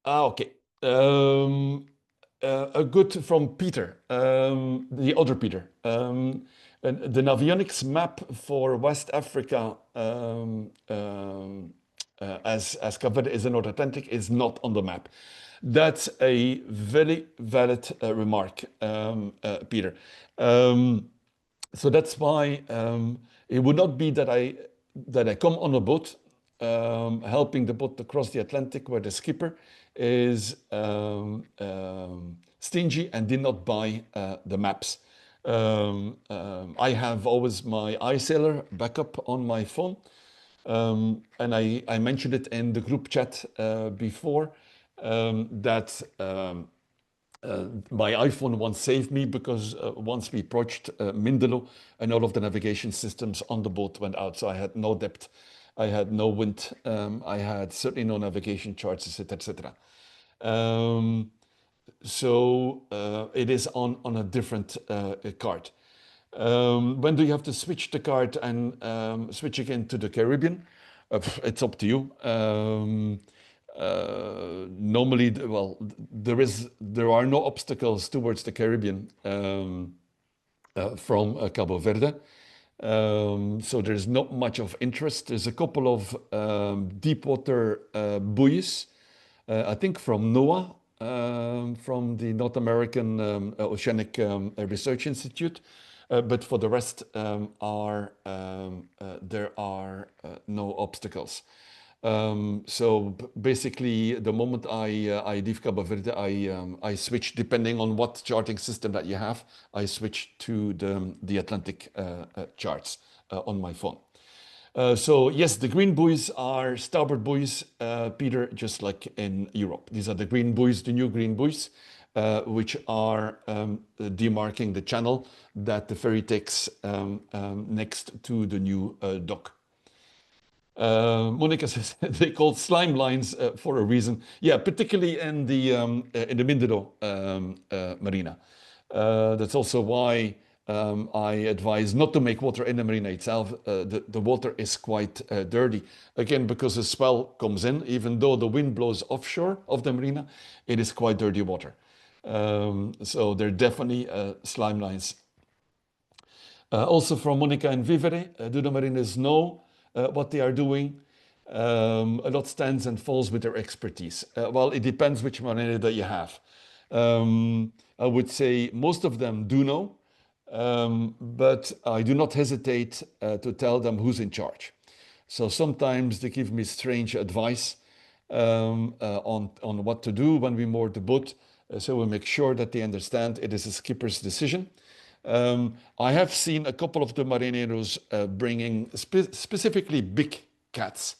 Okay. A good from Peter, the other Peter. And the Navionics map for West Africa as Cape Verde is in North Atlantic is not on the map. That's a very valid remark, Peter. So that's why it would not be that I come on a boat helping the boat to cross the Atlantic where the skipper is stingy and did not buy the maps. I have always my iSailor backup on my phone. And I mentioned it in the group chat before that my iPhone once saved me because once we approached Mindelo and all of the navigation systems on the boat went out. So I had no depth, I had no wind, I had certainly no navigation charts, etc., etc. So it is on a different card. When do you have to switch the card and switch again to the Caribbean? It's up to you. Normally, well, there are no obstacles towards the Caribbean from Cabo Verde. So there's not much of interest. There's a couple of deep water buoys, I think from NOAA, from the North American Oceanic Research Institute. But for the rest, there are no obstacles. So basically, the moment I leave Cabo Verde, I switch, depending on what charting system that you have, I switch to the Atlantic charts on my phone. So yes, the green buoys are starboard buoys, Peter, just like in Europe. These are the green buoys, the new green buoys, which are demarking the channel that the ferry takes next to the new dock. Monica says they called slime lines for a reason. Yeah, particularly in the Mindelo marina. That's also why I advise not to make water in the marina itself. The water is quite dirty. Again, because the swell comes in, even though the wind blows offshore of the marina, it is quite dirty water. So there are definitely slime lines. Also from Monica and Vivere, do the marinas know what they are doing? A lot stands and falls with their expertise. Well, it depends which marina that you have. I would say most of them do know. but I do not hesitate to tell them who's in charge. So sometimes they give me strange advice on what to do when we moor the boat. So we make sure that they understand it is a skipper's decision. I have seen a couple of the marineros bringing specifically big cats.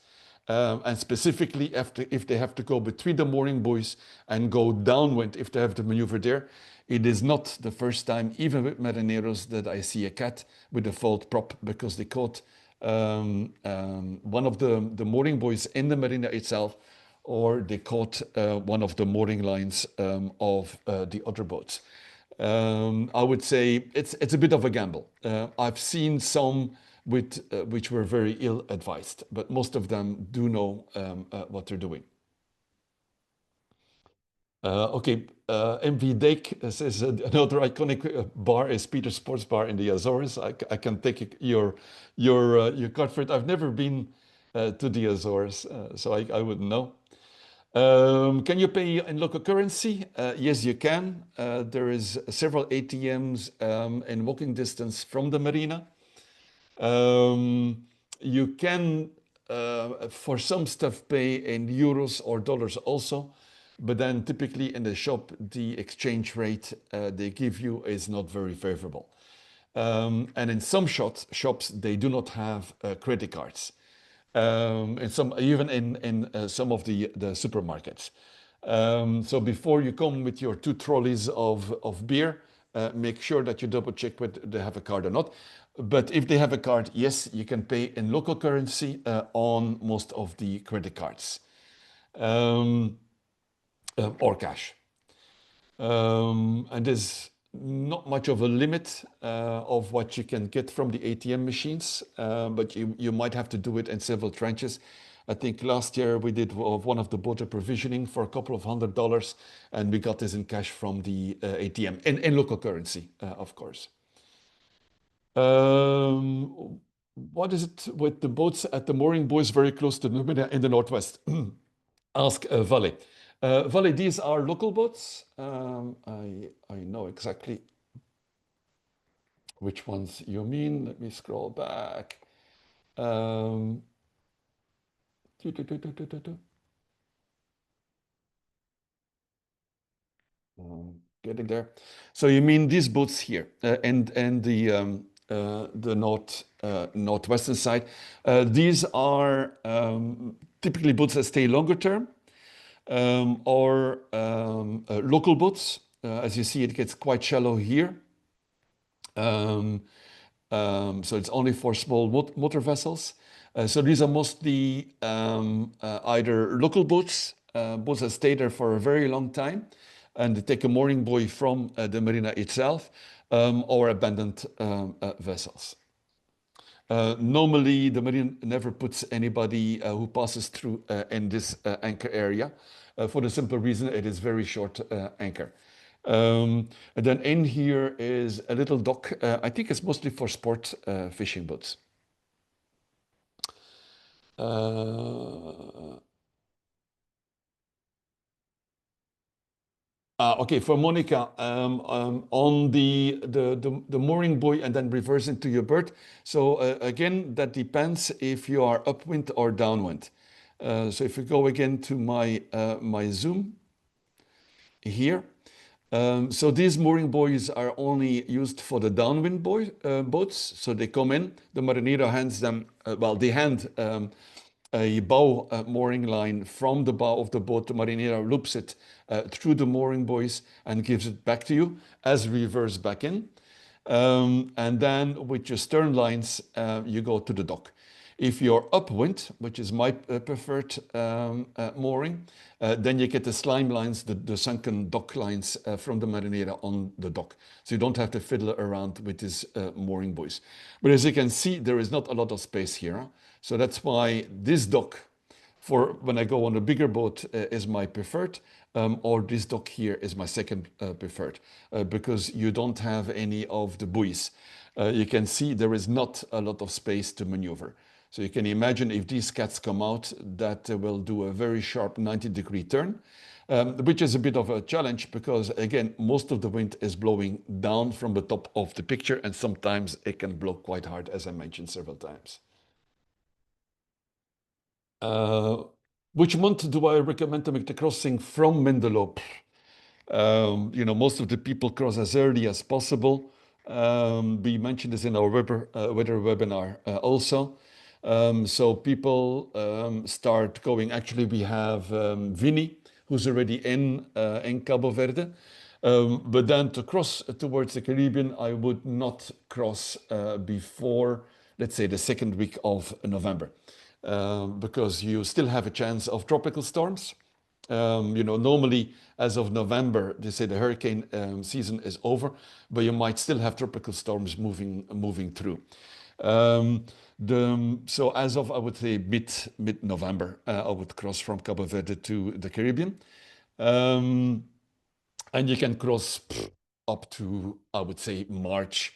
And specifically if they have to go between the mooring buoys and go downwind if they have to maneuver there. It is not the first time, even with marineros, that I see a cat with a fault prop because they caught one of the mooring buoys in the marina itself, or they caught one of the mooring lines of the other boats. I would say it's a bit of a gamble. I've seen some which were very ill-advised, but most of them do know what they're doing. Okay, MV Dake says another iconic bar is Peter's Sports Bar in the Azores. I can take your card for it. I've never been to the Azores, so I wouldn't know. Can you pay in local currency? Yes, you can. There is several ATMs in walking distance from the marina. You can, for some stuff, pay in euros or dollars also, but then typically in the shop, the exchange rate they give you is not very favorable. And in some shops, they do not have credit cards. Even in some of the supermarkets. So before you come with your 2 trolleys of beer, make sure that you double check whether they have a card or not. But if they have a card, yes, you can pay in local currency on most of the credit cards or cash. And there's not much of a limit of what you can get from the ATM machines, but you might have to do it in several tranches. I think last year we did one of the border provisioning for a couple of $100, and we got this in cash from the ATM in local currency, of course. What is it with the boats at the mooring buoys very close to Namibia in the northwest? Ask Vale. Vale, these are local boats. I know exactly which ones you mean. Let me scroll back. Getting there. So you mean these boats here and the northwestern side. These are typically boats that stay longer term or local boats. As you see, it gets quite shallow here. So it's only for small motor vessels. So these are mostly either local boats, boats that stay there for a very long time, and they take a mooring buoy from the marina itself, or abandoned vessels. Normally, the marina never puts anybody who passes through in this anchor area for the simple reason it is very short anchor. And then in here is a little dock. I think it's mostly for sport fishing boats. Okay, for Monica, on the mooring buoy and then reverse into your berth. So again, that depends if you are upwind or downwind. So if we go again to my Zoom here. So these mooring buoys are only used for the downwind boats. So they come in, the marinero hands them, they hand a bow mooring line from the bow of the boat. The marinero loops it through the mooring buoys and gives it back to you as reverse back in. And then with your stern lines, you go to the dock. If you're upwind, which is my preferred mooring, then you get the slime lines, the sunken dock lines from the marinera on the dock. So you don't have to fiddle around with these mooring buoys. But as you can see, there is not a lot of space here. So that's why this dock, for when I go on a bigger boat, is my preferred, or this dock here is my second preferred, because you don't have any of the buoys. You can see there is not a lot of space to maneuver. So you can imagine if these cats come out, that will do a very sharp 90-degree turn, which is a bit of a challenge because, again, most of the wind is blowing down from the top of the picture, and sometimes it can blow quite hard, as I mentioned several times. Which month do I recommend to make the crossing from Mindelo? Most of the people cross as early as possible. We mentioned this in our weather webinar also. So people start going. Actually, we have Vinny, who's already in Cabo Verde. But then to cross towards the Caribbean, I would not cross before, let's say, the second week of November, because you still have a chance of tropical storms. Normally as of November, they say the hurricane season is over, but you might still have tropical storms moving through. So as of, I would say, mid-November, I would cross from Cabo Verde to the Caribbean. And you can cross up to, I would say, March.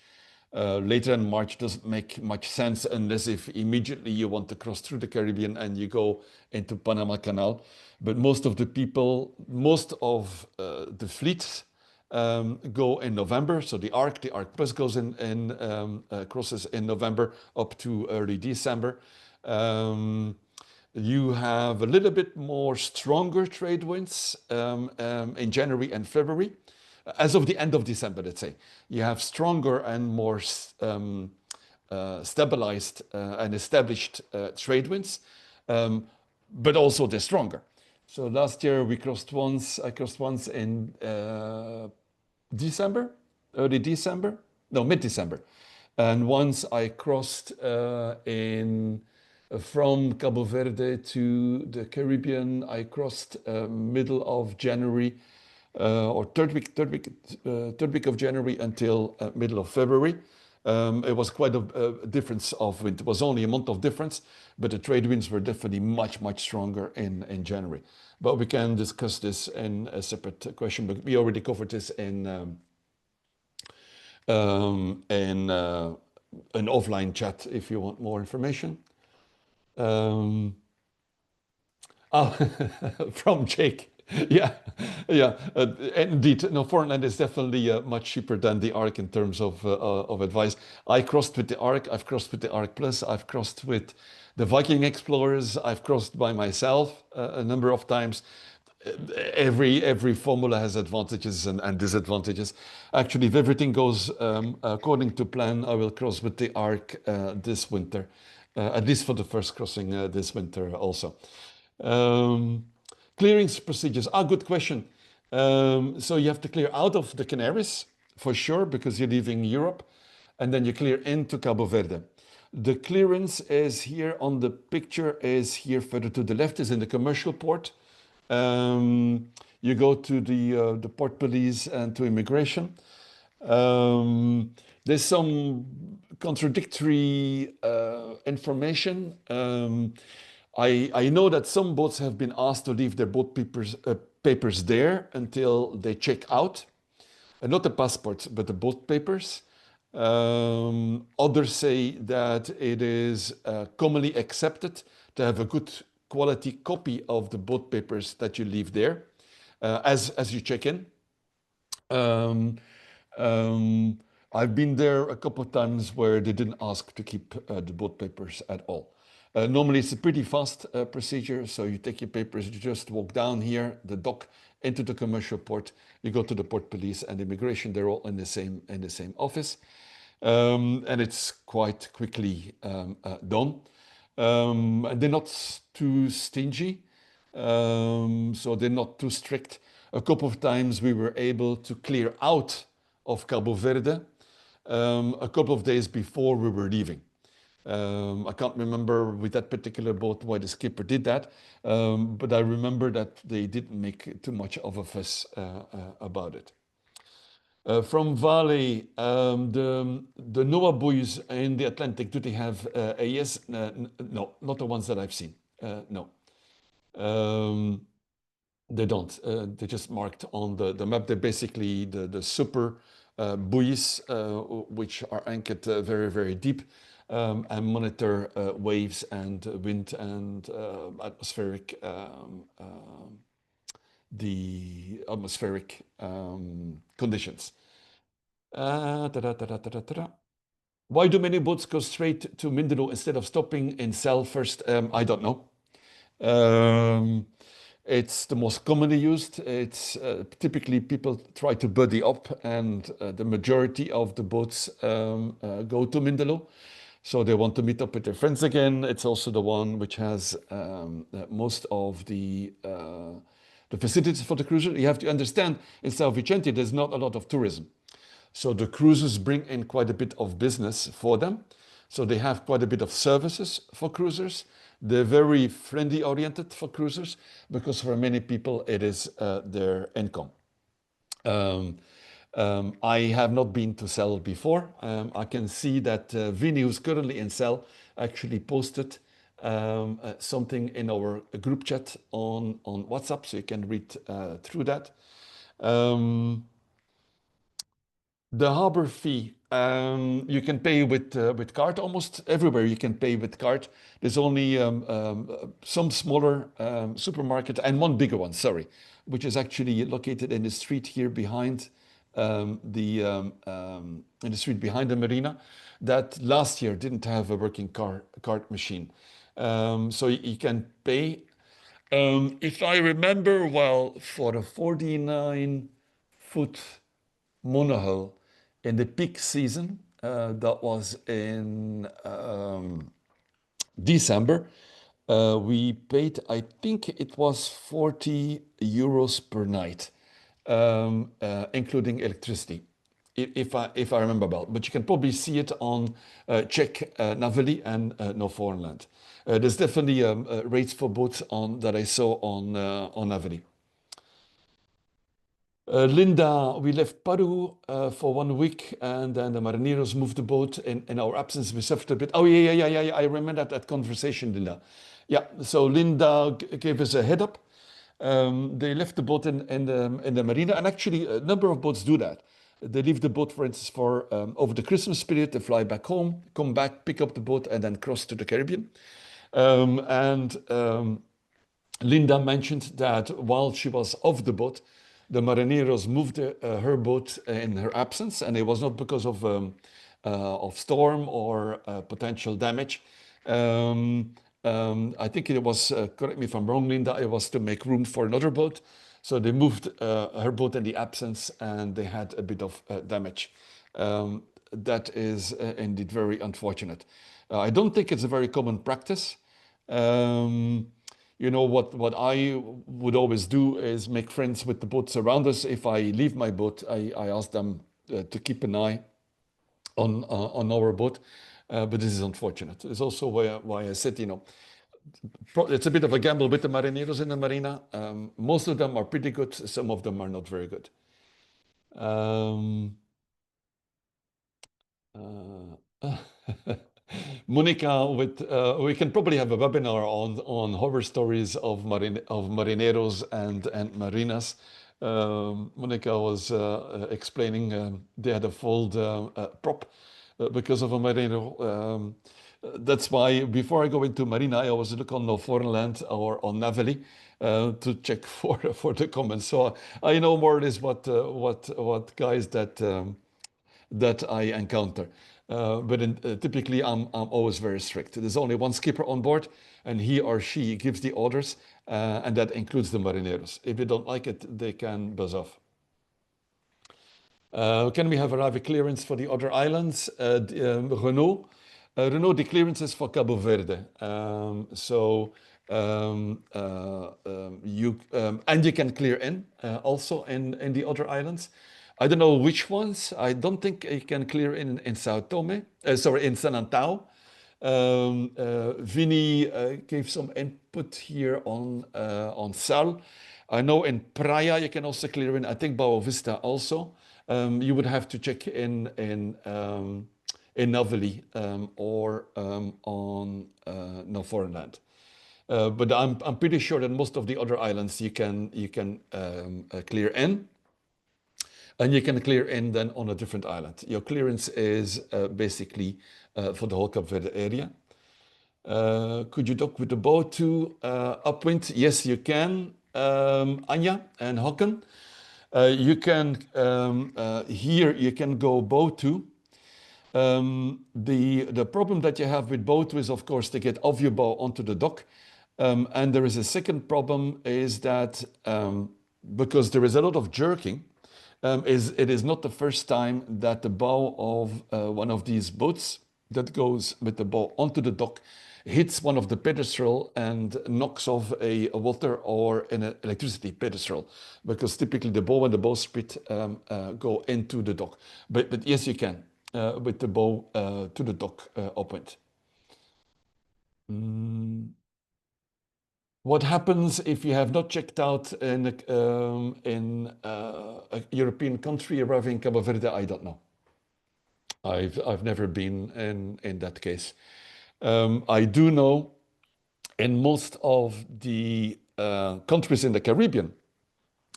Later in March doesn't make much sense unless if immediately you want to cross through the Caribbean and you go into Panama Canal. But most of the people, most of the fleets go in November. So the Ark Plus goes crosses in November up to early December. You have a little bit more stronger trade winds in January and February. As of the end of December, let's say, you have stronger and more stabilized and established trade winds, but also they're stronger. So last year I crossed once in December, early December, no, mid-December. And once I crossed from Cabo Verde to the Caribbean, I crossed middle of January, or third week of January until middle of February. It was quite a difference of wind. It was only a month of difference, but the trade winds were definitely much stronger in January. But we can discuss this in a separate question. But we already covered this in an offline chat if you want more information. Oh, from Jake. Yeah, yeah. Indeed, Noforeignland is definitely much cheaper than the Ark in terms of advice. I crossed with the Ark. I've crossed with the Ark Plus. I've crossed with the Viking Explorers. I've crossed by myself a number of times. Every formula has advantages and disadvantages. Actually, if everything goes according to plan, I will cross with the Ark this winter, at least for the first crossing this winter also. Clearance procedures. Good question. So you have to clear out of the Canaries for sure because you're leaving Europe, and then you clear into Cabo Verde. The clearance is here on the picture, is here further to the left, is in the commercial port. You go to the port police and to immigration. There's some contradictory information. I know that some boats have been asked to leave their boat papers there until they check out. Not the passports, but the boat papers. Others say that it is commonly accepted to have a good quality copy of the boat papers that you leave there as you check in. I've been there a couple of times where they didn't ask to keep the boat papers at all. Normally it's a pretty fast procedure, so you take your papers, you just walk down here, the dock, into the commercial port, you go to the port police and immigration, they're all in the same office. And it's quite quickly done. And they're not too stingy, so they're not too strict. A couple of times we were able to clear out of Cabo Verde a couple of days before we were leaving. I can't remember with that particular boat why the skipper did that, but I remember that they didn't make too much of a fuss about it. From Vale, the NOAA buoys in the Atlantic, do they have AES? No, not the ones that I've seen. No. They don't. They're just marked on the map. They're basically the super buoys, which are anchored very deep. and monitor waves and wind and atmospheric the atmospheric conditions. Why do many boats go straight to Mindelo instead of stopping in Cell first? I don't know. It's the most commonly used. It's typically people try to buddy up, and the majority of the boats go to Mindelo. So they want to meet up with their friends again. It's also the one which has most of the facilities for the cruiser. You have to understand, in São Vicente, there's not a lot of tourism. So the cruisers bring in quite a bit of business for them. So they have quite a bit of services for cruisers. They're very friendly oriented for cruisers because for many people it is their income. I have not been to Cell before. I can see that Vinny, who's currently in Cell, actually posted something in our group chat on WhatsApp, so you can read through that. The harbor fee, you can pay with card almost everywhere. You can pay with card. There's only some smaller supermarket and one bigger one, sorry, which is actually located in the street here behind in the street behind the marina. That last year didn't have a working card machine, so you can pay. If I remember well, for a 49-foot monohull in the peak season, that was in December, we paid, I think it was 40 euros per night, including electricity, if I remember well. But you can probably see it on check Naveli and Noforeignland. There's definitely rates for boats that I saw on Naveli. Linda, we left Paru for 1 week, and then the marineros moved the boat in our absence. We suffered a bit. Oh, yeah. I remember that conversation, Linda. Yeah, so Linda gave us a head up. They left the boat in the marina, and actually a number of boats do that. They leave the boat, for instance, for over the Christmas period. They fly back home, come back, pick up the boat, and then cross to the Caribbean. Linda mentioned that while she was off the boat, the marineros moved her boat in her absence, and it was not because of storm or potential damage. I think it was, correct me if I'm wrong, Linda, it was to make room for another boat. So they moved her boat in the absence, and they had a bit of damage. That is indeed very unfortunate. I don't think it's a very common practice. You know, what I would always do is make friends with the boats around us. If I leave my boat, I ask them to keep an eye on our boat. But this is unfortunate. It's also why I said, you know, it's a bit of a gamble with the marineros in the marina. Most of them are pretty good. Some of them are not very good. Monica, we can probably have a webinar on horror stories of marineros and marinas. Monica was explaining they had a failed prop because of a marinero. That's why before I go into marina, I always look on Noforeignland or on Naveli to check for the comments. So I know more or less what guys that I encounter. But typically, I'm always very strict. There's only one skipper on board, and he or she gives the orders, and that includes the marineros. If they don't like it, they can buzz off. Can we have arrival clearance for the other islands? Renault, the clearance is for Cabo Verde. You can clear in also in the other islands. I don't know which ones. I don't think you can clear in Sao Tome. In San Antão. Vinny gave some input here on Sal. I know in Praia you can also clear in. I think Boa Vista also. You would have to check in Naveli or on Noforeignland. But I'm pretty sure that most of the other islands you can clear in. And you can clear in then on a different island. Your clearance is basically for the whole Cape Verde area. Could you dock with the boat to upwind? Yes, you can. Anja and Håkon, you can here you can go boat to. The problem that you have with boat is, of course, to get off your bow onto the dock. And there is a second problem is that because there is a lot of jerking, it is not the first time that the bow of one of these boats that goes with the bow onto the dock hits one of the pedestal and knocks off a water or an electricity pedestal, because typically the bow and the bowsprit go into the dock. But yes, you can with the bow to the dock upwind. What happens if you have not checked out in a European country arriving in Cabo Verde? I don't know. I've never been in that case. I do know in most of the countries in the Caribbean,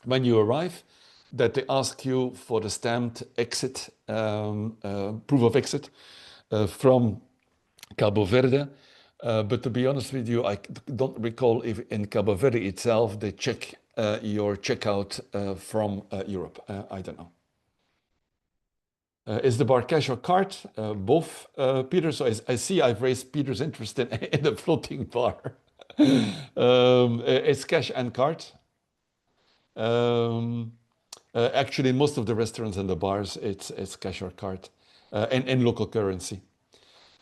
when you arrive, that they ask you for the stamped exit, proof of exit from Cabo Verde. But to be honest with you, I don't recall if in Cabo Verde itself they check your checkout from Europe. I don't know. Is the bar cash or card? Both, Peter. So I see I've raised Peter's interest in the floating bar. It's cash and card. Actually, most of the restaurants and the bars, it's cash or card in local currency.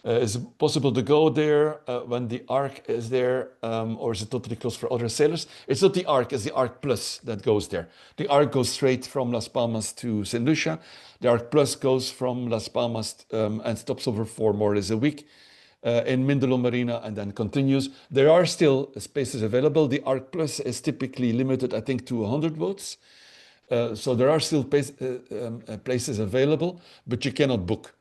Is it possible to go there when the Ark is there, or is it totally closed for other sailors? It's not the Ark, it's the Ark Plus that goes there. The Ark goes straight from Las Palmas to St. Lucia. The Ark Plus goes from Las Palmas and stops over for more or less a week in Mindelo Marina and then continues. There are still spaces available. The Ark Plus is typically limited, I think, to 100 boats. So there are still places available, but you cannot book.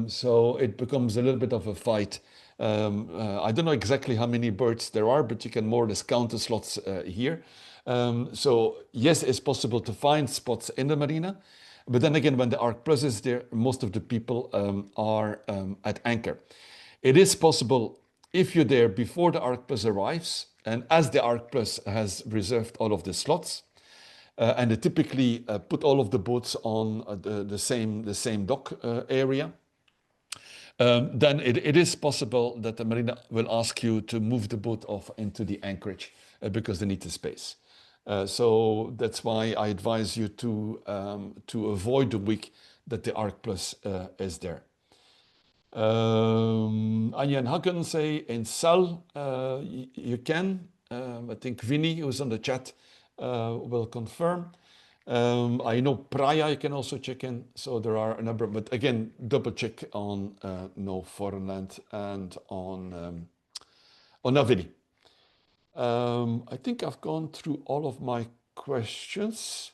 So it becomes a little bit of a fight. I don't know exactly how many birds there are, but you can more or less count the slots here. So yes, it's possible to find spots in the marina. But then again, when the Ark Plus is there, most of the people are at anchor. It is possible if you're there before the Ark Plus arrives, and as the Ark Plus has reserved all of the slots, and they typically put all of the boats on the same dock area. Then it is possible that the marina will ask you to move the boat off into the anchorage because they need the space. So that's why I advise you to avoid the week that the Ark Plus is there. Anja and Hakan say in Sal you can. I think Vinny, who's on the chat, will confirm. I know Praia you can also check in, so there are a number, but again, double check on Noforeignland and on Navili. I think I've gone through all of my questions.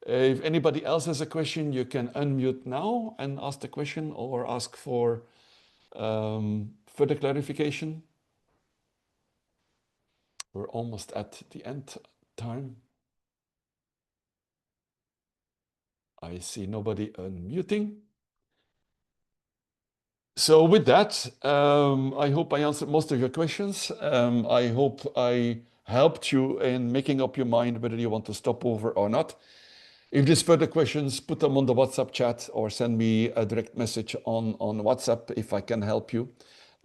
If anybody else has a question, you can unmute now and ask the question or ask for further clarification. We're almost at the end time. I see nobody unmuting. So with that, I hope I answered most of your questions. I hope I helped you in making up your mind whether you want to stop over or not. If there's further questions, put them on the WhatsApp chat or send me a direct message on WhatsApp if I can help you.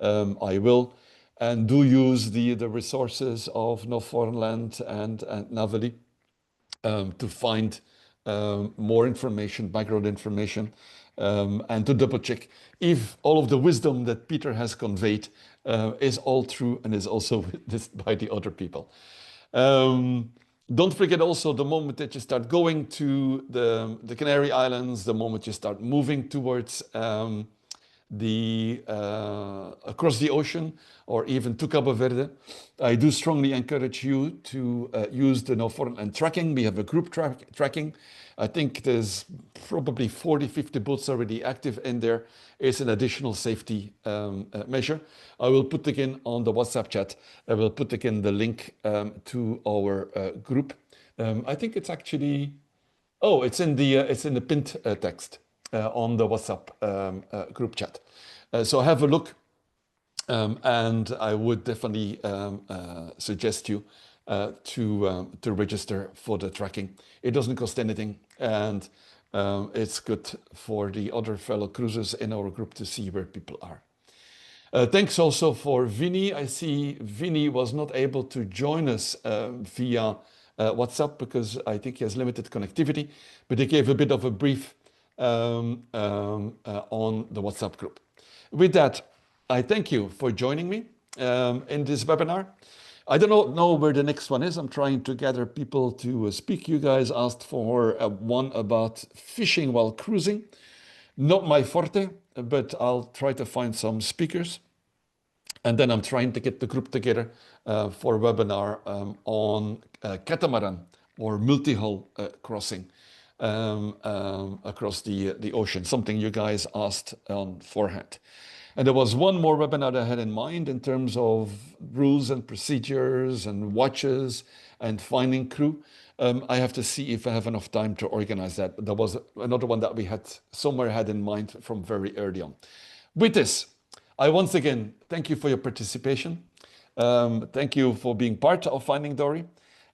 I will. And do use the resources of Noforeignland and Navili to find more information, background information, and to double check if all of the wisdom that Peter has conveyed is all true and is also witnessed by the other people. Don't forget also the moment that you start going to the Canary Islands, the moment you start moving towards across the ocean or even to Cabo Verde, I do strongly encourage you to use the Noforeignland tracking. We have a group tracking. I think there's probably 40, 50 boats already active in there. It's an additional safety measure. I will put again on the WhatsApp chat. I will put again the link to our group. I think it's actually, it's in the pinned text on the WhatsApp group chat. So have a look. And I would definitely suggest you to register for the tracking. It doesn't cost anything, and it's good for the other fellow cruisers in our group to see where people are. Thanks also for Vinny. I see Vinny was not able to join us via WhatsApp because I think he has limited connectivity, but he gave a bit of a brief on the WhatsApp group. With that, I thank you for joining me in this webinar. I don't know where the next one is. I'm trying to gather people to speak. You guys asked for one about fishing while cruising. Not my forte, but I'll try to find some speakers. And then I'm trying to get the group together for a webinar on catamaran or multi-hull crossing across the ocean, something you guys asked on forehand. And there was one more webinar I had in mind in terms of rules and procedures and watches and finding crew. I have to see if I have enough time to organize that. But there was another one that we had somewhere had in mind from very early on. With this, I once again thank you for your participation. Thank you for being part of Finding Dory.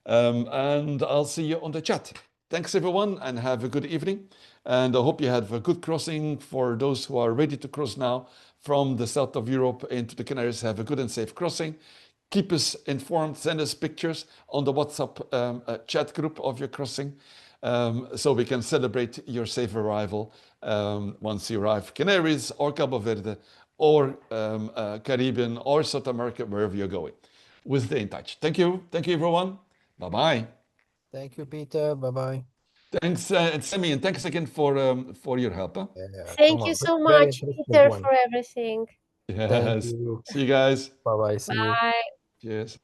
And I'll see you on the chat. Thanks everyone and have a good evening. And I hope you have a good crossing for those who are ready to cross now from the south of Europe into the Canaries. Have a good and safe crossing. Keep us informed, send us pictures on the WhatsApp chat group of your crossing so we can celebrate your safe arrival once you arrive. Canaries or Cape Verde or Caribbean or South America, wherever you're going. We'll stay in touch. Thank you. Thank you, everyone. Bye-bye. Thank you, Peter. Bye-bye. Thanks, Sammy, and thanks again for your help. Huh? Yeah, Thank you so much, Peter, for everything. Yes. Thank you. See you guys. Bye-bye. See you. Bye. Cheers.